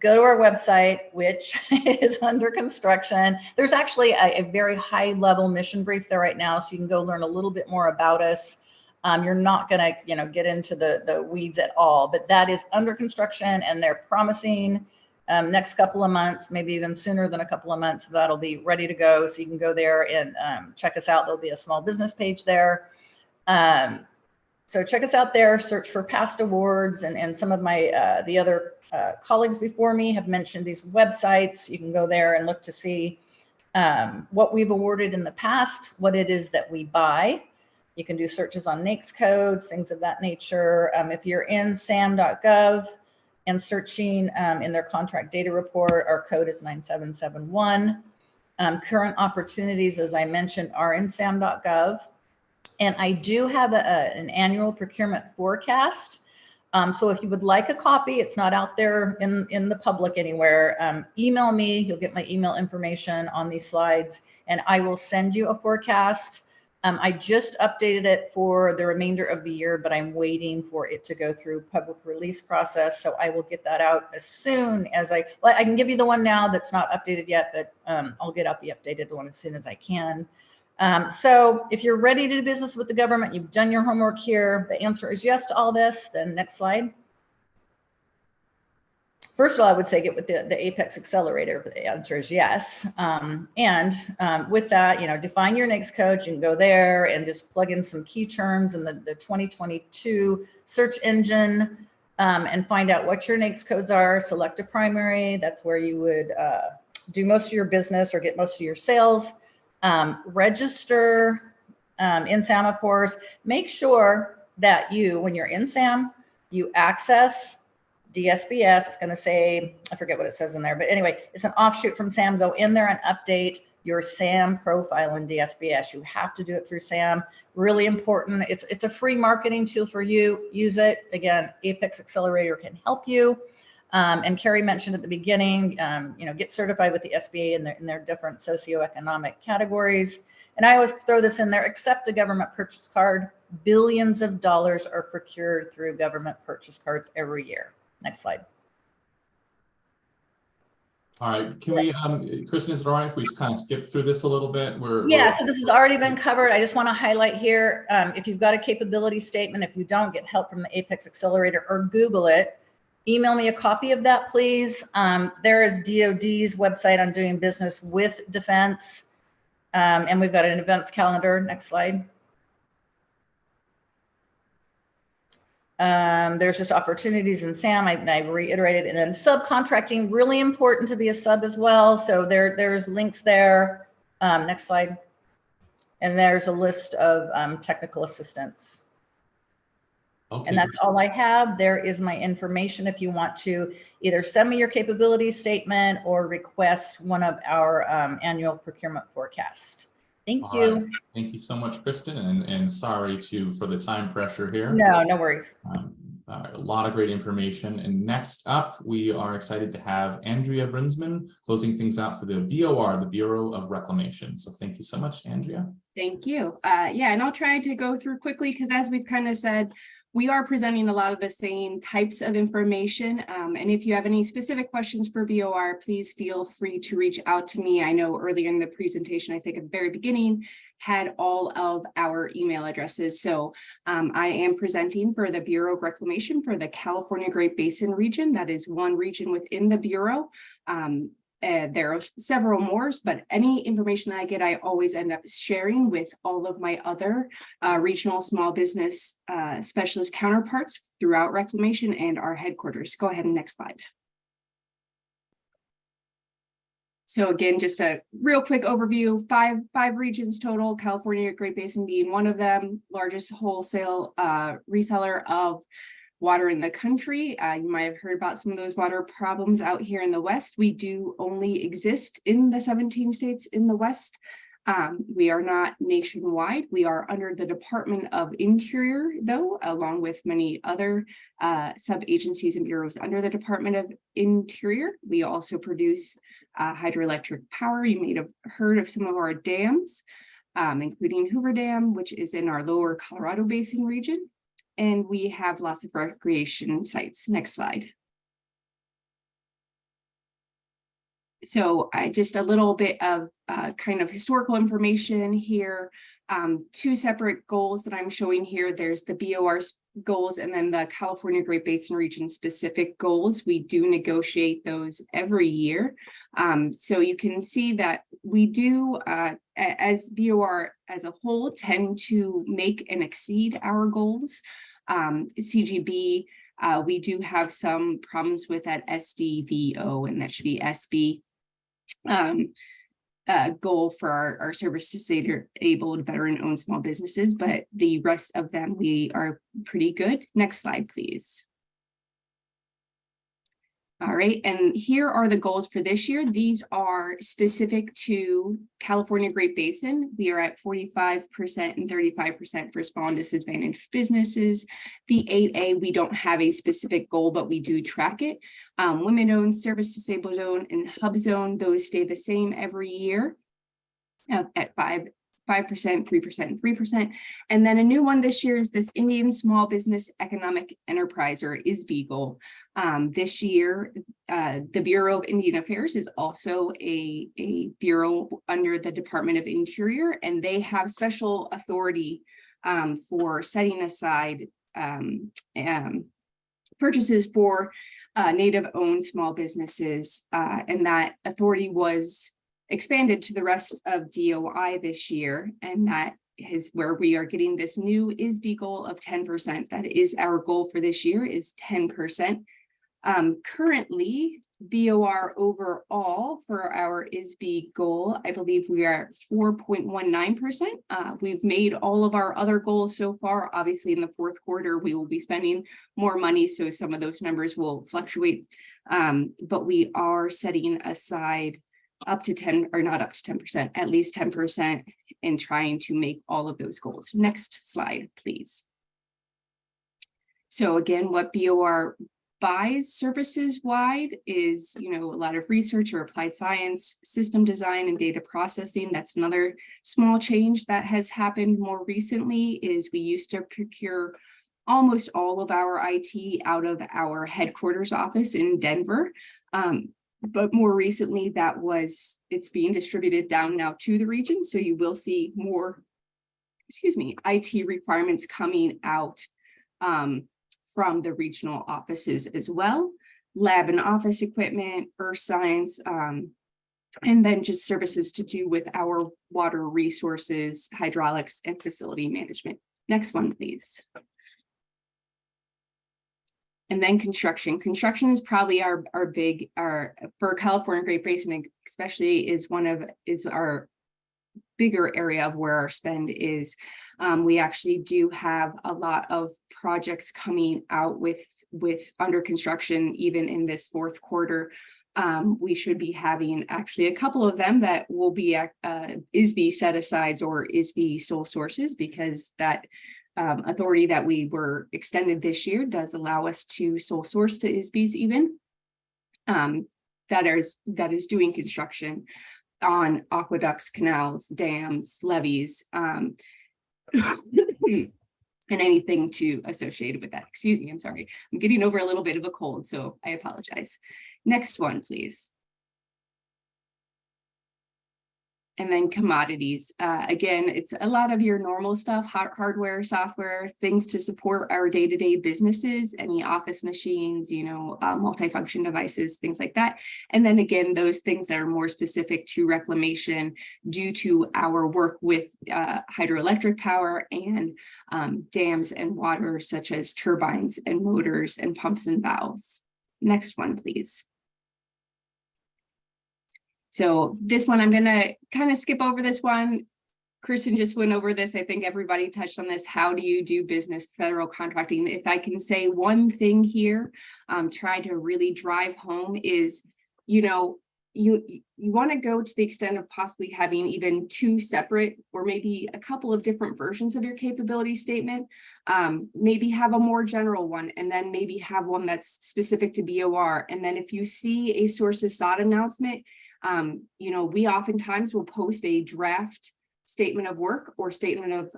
Go to our website, which is under construction. There's actually a very high level mission brief there right now, so you can go learn a little bit more about us. You're not going to, get into the weeds at all, but that is under construction, and they're promising next couple of months, maybe even sooner than a couple of months, that'll be ready to go. So you can go there and check us out. There'll be a small business page there. So check us out there, search for past awards, and some of my, the other colleagues before me have mentioned these websites. You can go there and look to see what we've awarded in the past, what it is that we buy. You can do searches on NAICS codes, things of that nature. If you're in sam.gov and searching in their contract data report, our code is 9771. Current opportunities, as I mentioned, are in sam.gov. And I do have an annual procurement forecast. So if you would like a copy, it's not out there in the public anywhere. Email me, you'll get my email information on these slides, and I will send you a forecast. I just updated it for the remainder of the year, but I'm waiting for it to go through public release process. So I will get that out as soon as I can give you the one now that's not updated yet, but I'll get out the updated one as soon as I can. So if you're ready to do business with the government, you've done your homework here, the answer is yes to all this, then next slide. First of all, I would say get with the APEX Accelerator. The answer is yes. With that, define your NAICS code. You can go there and just plug in some key terms in the 2022 search engine and find out what your NAICS codes are. Select a primary. That's where you would do most of your business or get most of your sales. Register in SAM, of course. Make sure that when you're in SAM, you access DSBS. It's going to say, I forget what it says in there, but anyway, it's an offshoot from SAM. Go in there and update your SAM profile in DSBS. You have to do it through SAM. Really important. It's a free marketing tool for you. Use it. Again, APEX Accelerator can help you. And Carrie mentioned at the beginning, get certified with the SBA in their different socioeconomic categories. And I always throw this in there, accept a government purchase card. Billions of dollars are procured through government purchase cards every year. Next slide. All right, can we, Kristen, is it all right if we kind of skip through this a little bit? So this has already been covered. I just want to highlight here, if you've got a capability statement, if you don't, get help from the APEX Accelerator or Google it. Email me a copy of that, please. There is DoD's website on doing business with defense. And we've got an events calendar. Next slide. There's just opportunities in SAM. I reiterated, and then subcontracting, really important to be a sub as well. So there's links there. Next slide. And there's a list of technical assistance. Okay, And that's all I have. There is my information if you want to either send me your capability statement or request one of our annual procurement forecast. Thank all you. right. Thank you so much, Kristen, and sorry for the time pressure here. No, no worries. A lot of great information. And next up, we are excited to have Andrea Brinsman closing things out for the BOR, the Bureau of Reclamation. So thank you so much, Andrea. Thank you. Yeah, and I'll try to go through quickly because as we've kind of said, we are presenting a lot of the same types of information. And if you have any specific questions for BOR, please feel free to reach out to me. I know earlier in the presentation, I think at the very beginning, had all of our email addresses. So I am presenting for the Bureau of Reclamation for the California Great Basin region. That is one region within the Bureau. There are several more, but any information that I get, I always end up sharing with all of my other regional small business specialist counterparts throughout Reclamation and our headquarters. Go ahead and next slide. So again, just a real quick overview, five regions total, California Great Basin being one of them, largest wholesale reseller of water in the country. You might have heard about some of those water problems out here in the West. We do only exist in the 17 states in the West. We are not nationwide. We are under the Department of Interior, though, along with many other sub-agencies and bureaus under the Department of Interior. We also produce hydroelectric power. You may have heard of some of our dams, including Hoover Dam, which is in our lower Colorado Basin region. And we have lots of recreation sites. Next slide. So just a little bit of kind of historical information here. Two separate goals that I'm showing here. There's the BOR's goals and then the California Great Basin region specific goals. We do negotiate those every year. So you can see that we do, as BOR as a whole, tend to make and exceed our goals. CGB, we do have some problems with that SDVO, and that should be SB goal for our service disabled veteran-owned small businesses, but the rest of them, we are pretty good. Next slide, please. All right, and here are the goals for this year. These are specific to California Great Basin. We are at 45% and 35% for small and disadvantaged businesses. The 8A, we don't have a specific goal, but we do track it. Women-owned, service disabled owned, and hub zone, those stay the same every year at 5%, 3%, 3%. And then a new one this year is this Indian Small Business Economic Enterprise, or ISB goal. This year, the Bureau of Indian Affairs is also a bureau under the Department of Interior, and they have special authority for setting aside purchases for Native-owned small businesses, and that authority was expanded to the rest of DOI this year, and that is where we are getting this new ISB goal of 10%. That is our goal for this year, is 10%. Currently, BOR overall for our ISB goal, I believe we are at 4.19%. We've made all of our other goals so far. Obviously, in the fourth quarter, we will be spending more money, so some of those numbers will fluctuate. But we are setting aside up to 10, or not up to 10%, at least 10%, in trying to make all of those goals. Next slide, please. So again, what BOR buys services wide is, a lot of research or applied science, system design, and data processing. That's another small change that has happened more recently. Is we used to procure almost all of our IT out of our headquarters office in Denver. But more recently, it's being distributed down now to the region. So you will see more, IT requirements coming out from the regional offices as well. Lab and office equipment, earth science, and then just services to do with our water resources, hydraulics, and facility management. Next one, please. And then construction. Construction is probably our for California Great Basin, especially is our bigger area of where our spend is. We actually do have a lot of projects coming out with under construction, even in this fourth quarter. We should be having actually a couple of them that will be ISB set-asides or ISB sole sources, because that authority that we were extended this year does allow us to sole source to ISBs even. That is doing construction on aqueducts, canals, dams, levees, and anything associated with that. Excuse me, I'm sorry. I'm getting over a little bit of a cold, so I apologize. Next one, please. And then commodities. Again, it's a lot of your normal stuff, hardware, software, things to support our day-to-day businesses, any office machines, multifunction devices, things like that. And then again, those things that are more specific to reclamation due to our work with hydroelectric power and dams and water, such as turbines and motors and pumps and valves. Next one, please. So this one, I'm going to kind of skip over this one. Kristen just went over this. I think everybody touched on this. How do you do business federal contracting? If I can say one thing here, try to really drive home is, you want to go to the extent of possibly having even two separate or maybe a couple of different versions of your capability statement. Maybe have a more general one, and then maybe have one that's specific to BOR. And then if you see a sources sought announcement, we oftentimes will post a draft statement of work or statement of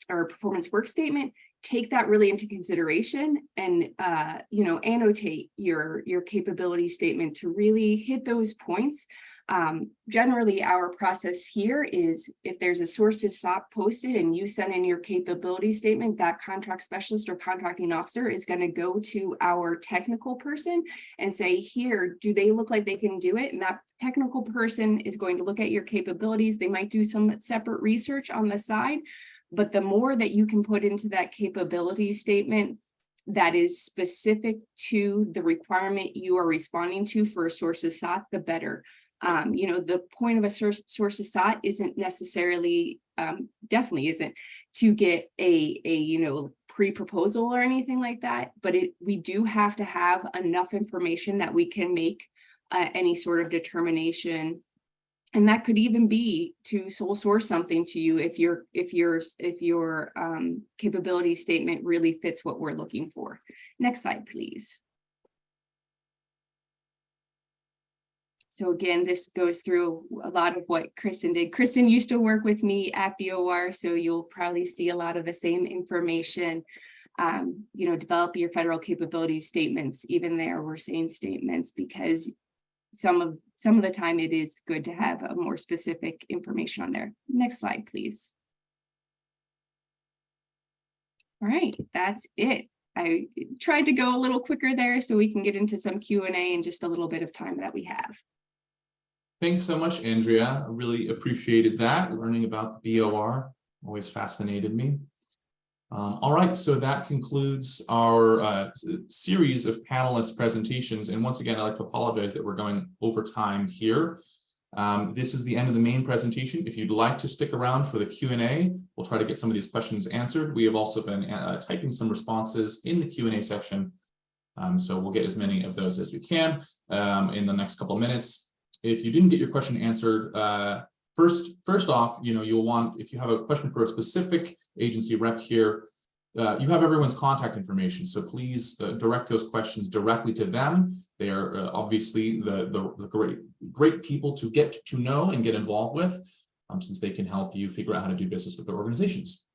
or performance work statement. Take that really into consideration and annotate your capability statement to really hit those points. Generally, our process here is if there's a sources sought posted and you send in your capability statement, that contract specialist or contracting officer is going to go to our technical person and say, here, do they look like they can do it? And that technical person is going to look at your capabilities. They might do some separate research on the side, but the more that you can put into that capability statement that is specific to the requirement you are responding to for a sources sought, the better. The point of a sources sought isn't necessarily, definitely isn't to get a pre-proposal or anything like that, but we do have to have enough information that we can make any sort of determination. And that could even be to sole source something to you if your capability statement really fits what we're looking for. Next slide, please. So again, this goes through a lot of what Kristen did. Kristen used to work with me at BOR, so you'll probably see a lot of the same information. Develop your federal capability statements. Even there, we're saying statements because some of the time it is good to have a more specific information on there. Next slide, please. All right, that's it. I tried to go a little quicker there so we can get into some Q&A in just a little bit of time that we have. Thanks so much, Andrea. I really appreciated that. Learning about the BOR always fascinated me. All right, so that concludes our series of panelist presentations. And once again, I'd like to apologize that we're going over time here. This is the end of the main presentation. If you'd like to stick around for the Q&A, we'll try to get some of these questions answered. We have also been typing some responses in the Q&A section. So we'll get as many of those as we can in the next couple of minutes. If you didn't get your question answered, first off, you'll want, if you have a question for a specific agency rep here, you have everyone's contact information. So please direct those questions directly to them. They are obviously the great people to get to know and get involved with, since they can help you figure out how to do business with their organizations.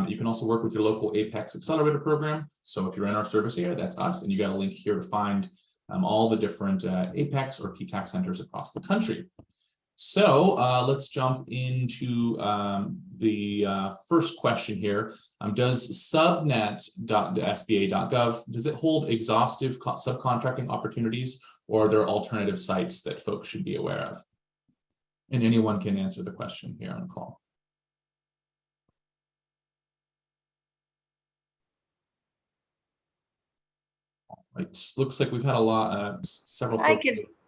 You can also work with your local APEX Accelerator program. So if you're in our service area, that's us, and you got a link here to find all the different APEX or PTAC centers across the country. So let's jump into the first question here. Does subnet.sba.gov, does it hold exhaustive subcontracting opportunities, or are there alternative sites that folks should be aware of? And anyone can answer the question here on the call. Right. Looks like we've had a lot, several folks.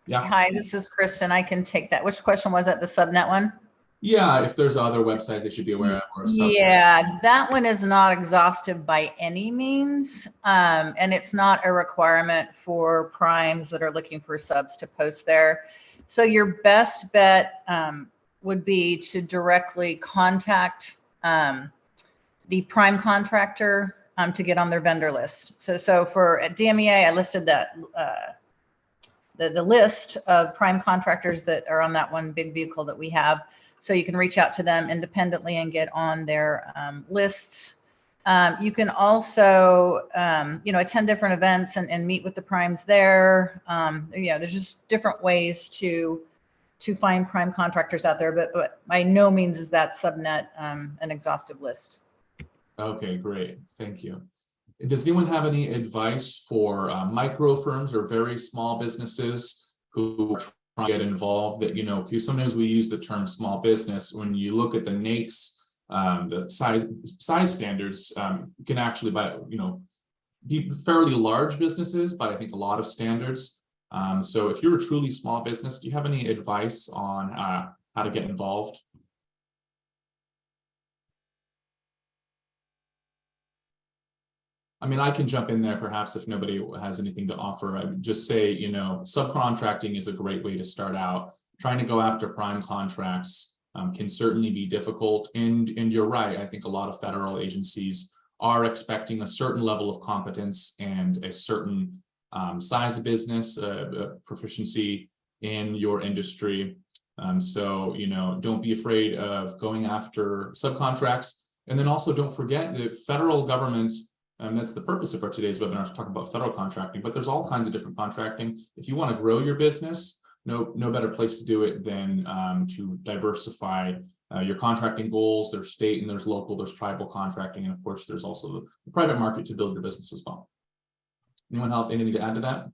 Yeah. Hi, this is Kristen. I can take that. Which question was it? The subnet one? Yeah, if there's other websites they should be aware of. Or Yeah, that one is not exhaustive by any means. And it's not a requirement for primes that are looking for subs to post there. So your best bet would be to directly contact the prime contractor to get on their vendor list. So for at DMEA, I listed that the list of prime contractors that are on that one big vehicle that we have. So you can reach out to them independently and get on their lists. You can also, attend different events and meet with the primes there. There's just different ways to find prime contractors out there, but by no means is that subnet an exhaustive list. Okay, great. Thank you. Does anyone have any advice for micro firms or very small businesses who are trying to get involved? That, because sometimes we use the term small business. When you look at the NAICS, the size standards, can actually be fairly large businesses, but I think a lot of standards. So if you're a truly small business, do you have any advice on how to get involved? I mean, I can jump in there perhaps if nobody has anything to offer. I would just say, subcontracting is a great way to start out. Trying to go after prime contracts can certainly be difficult. And you're right. I think a lot of federal agencies are expecting a certain level of competence and a certain size of business, proficiency in your industry. So, don't be afraid of going after subcontracts. And then also don't forget the federal government. That's the purpose of our today's webinar, is talking about federal contracting, but there's all kinds of different contracting. If you want to grow your business, no better place to do it than to diversify your contracting goals. There's state and there's local, there's tribal contracting, and of course, there's also the private market to build your business as well. Anyone have anything to add to that?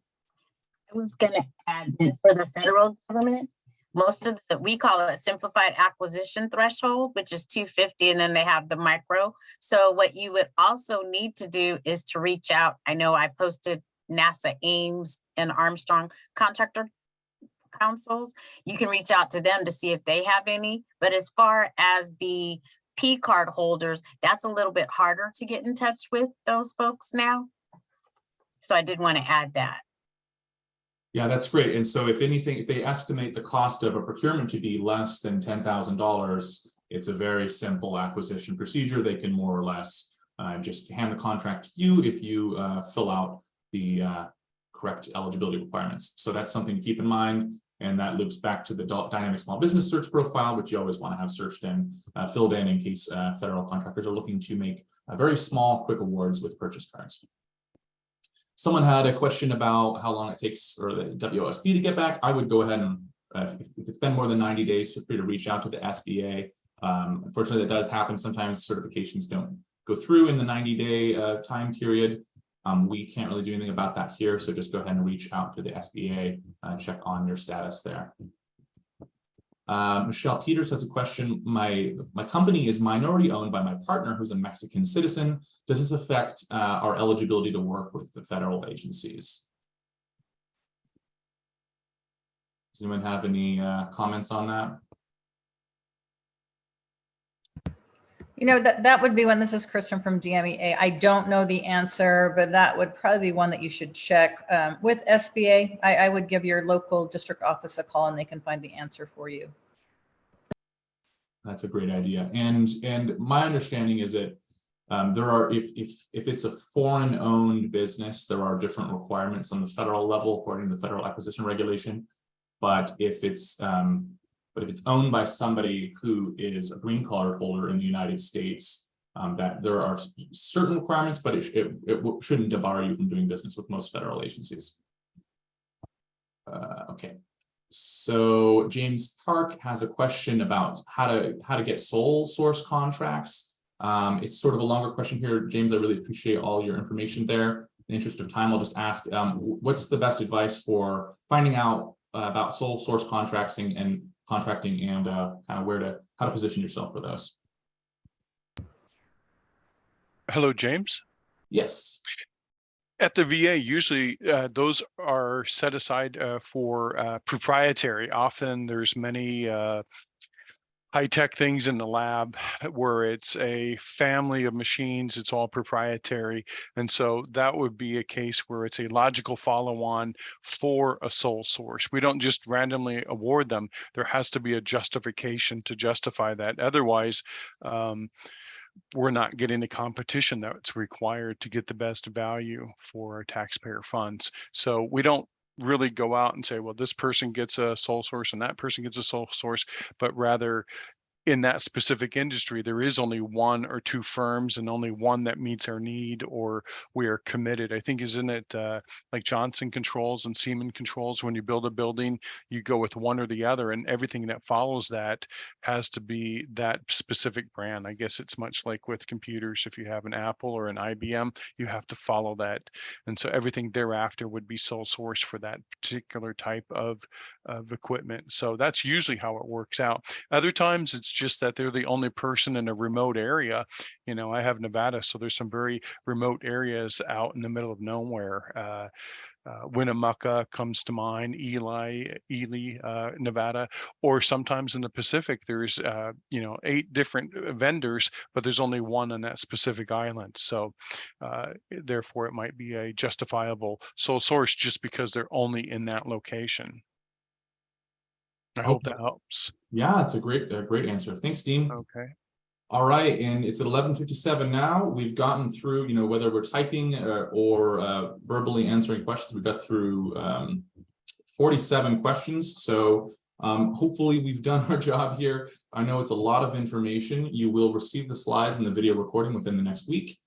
I was going to add that for the federal government, most of we call it simplified acquisition threshold, which is 250, and then they have the micro. So what you would also need to do is to reach out. I know I posted NASA Ames and Armstrong contractor councils. You can reach out to them to see if they have any. But as far as the P card holders, that's a little bit harder to get in touch with those folks now. So I did want to add that. Yeah, that's great. And so if anything, if they estimate the cost of a procurement to be less than $10,000, it's a very simple acquisition procedure. They can more or less just hand the contract to you if you fill out the correct eligibility requirements. So that's something to keep in mind. And that loops back to the dynamic small business search profile, which you always want to have searched in, filled in case federal contractors are looking to make very small, quick awards with purchase cards. Someone had a question about how long it takes for the WOSB to get back. I would go ahead and, if it's been more than 90 days, feel free to reach out to the SBA. Unfortunately, that does happen. Sometimes certifications don't go through in the 90-day time period. We can't really do anything about that here. So just go ahead and reach out to the SBA and check on your status there. Michelle Peters has a question. My company is minority owned by my partner, who's a Mexican citizen. Does this affect our eligibility to work with the federal agencies? Does anyone have any comments on that? That would be one. This is Kristen from DMEA. I don't know the answer, but that would probably be one that you should check with SBA. I would give your local district office a call and they can find the answer for you. That's a great idea. And my understanding is that there are, if it's a foreign owned business, there are different requirements on the federal level according to the federal acquisition regulation. But if it's owned by somebody who is a green card holder in the United States, that there are certain requirements, but it shouldn't debar you from doing business with most federal agencies. Okay. So James Park has a question about how to get sole source contracts. It's sort of a longer question here, James. I really appreciate all your information there. In the interest of time, I'll just ask, what's the best advice for finding out about sole source contracting and kind of how to position yourself for those? Hello, James. Yes. At the VA, usually those are set aside for proprietary. Often there's many high-tech things in the lab where it's a family of machines, it's all proprietary. And so that would be a case where it's a logical follow-on for a sole source. We don't just randomly award them. There has to be a justification to justify that. Otherwise, we're not getting the competition that's required to get the best value for our taxpayer funds. So we don't really go out and say, well, this person gets a sole source and that person gets a sole source, but rather in that specific industry, there is only one or two firms and only one that meets our need, or we are committed. I think, isn't it like Johnson Controls and Siemens Controls, when you build a building, you go with one or the other, and everything that follows that has to be that specific brand. I guess it's much like with computers. If you have an Apple or an IBM, you have to follow that. And so everything thereafter would be sole source for that particular type of equipment. So that's usually how it works out. Other times it's just that they're the only person in a remote area. You know, I have Nevada, so there's some very remote areas out in the middle of nowhere. Winnemucca comes to mind, Ely, Nevada, or sometimes in the Pacific, there's 8 different vendors, but there's only one on that specific island. So therefore, it might be a justifiable sole source just because they're only in that location. I hope that helps. Yeah, it's a great answer. Thanks, Dean. Okay. All right, and it's at 11:57 now. We've gotten through, whether we're typing or verbally answering questions, we got through 47 questions. So hopefully we've done our job here. I know it's a lot of information. You will receive the slides and the video recording within the next week.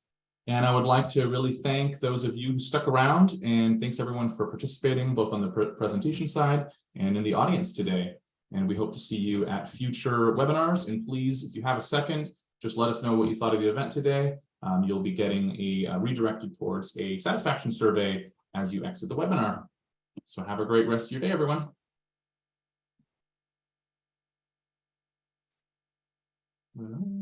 And I would like to really thank those of you who stuck around, and thanks everyone for participating both on the presentation side and in the audience today. And we hope to see you at future webinars. And please, if you have a second, just let us know what you thought of the event today. You'll be getting a redirected towards a satisfaction survey as you exit the webinar. So have a great rest of your day, everyone. All right.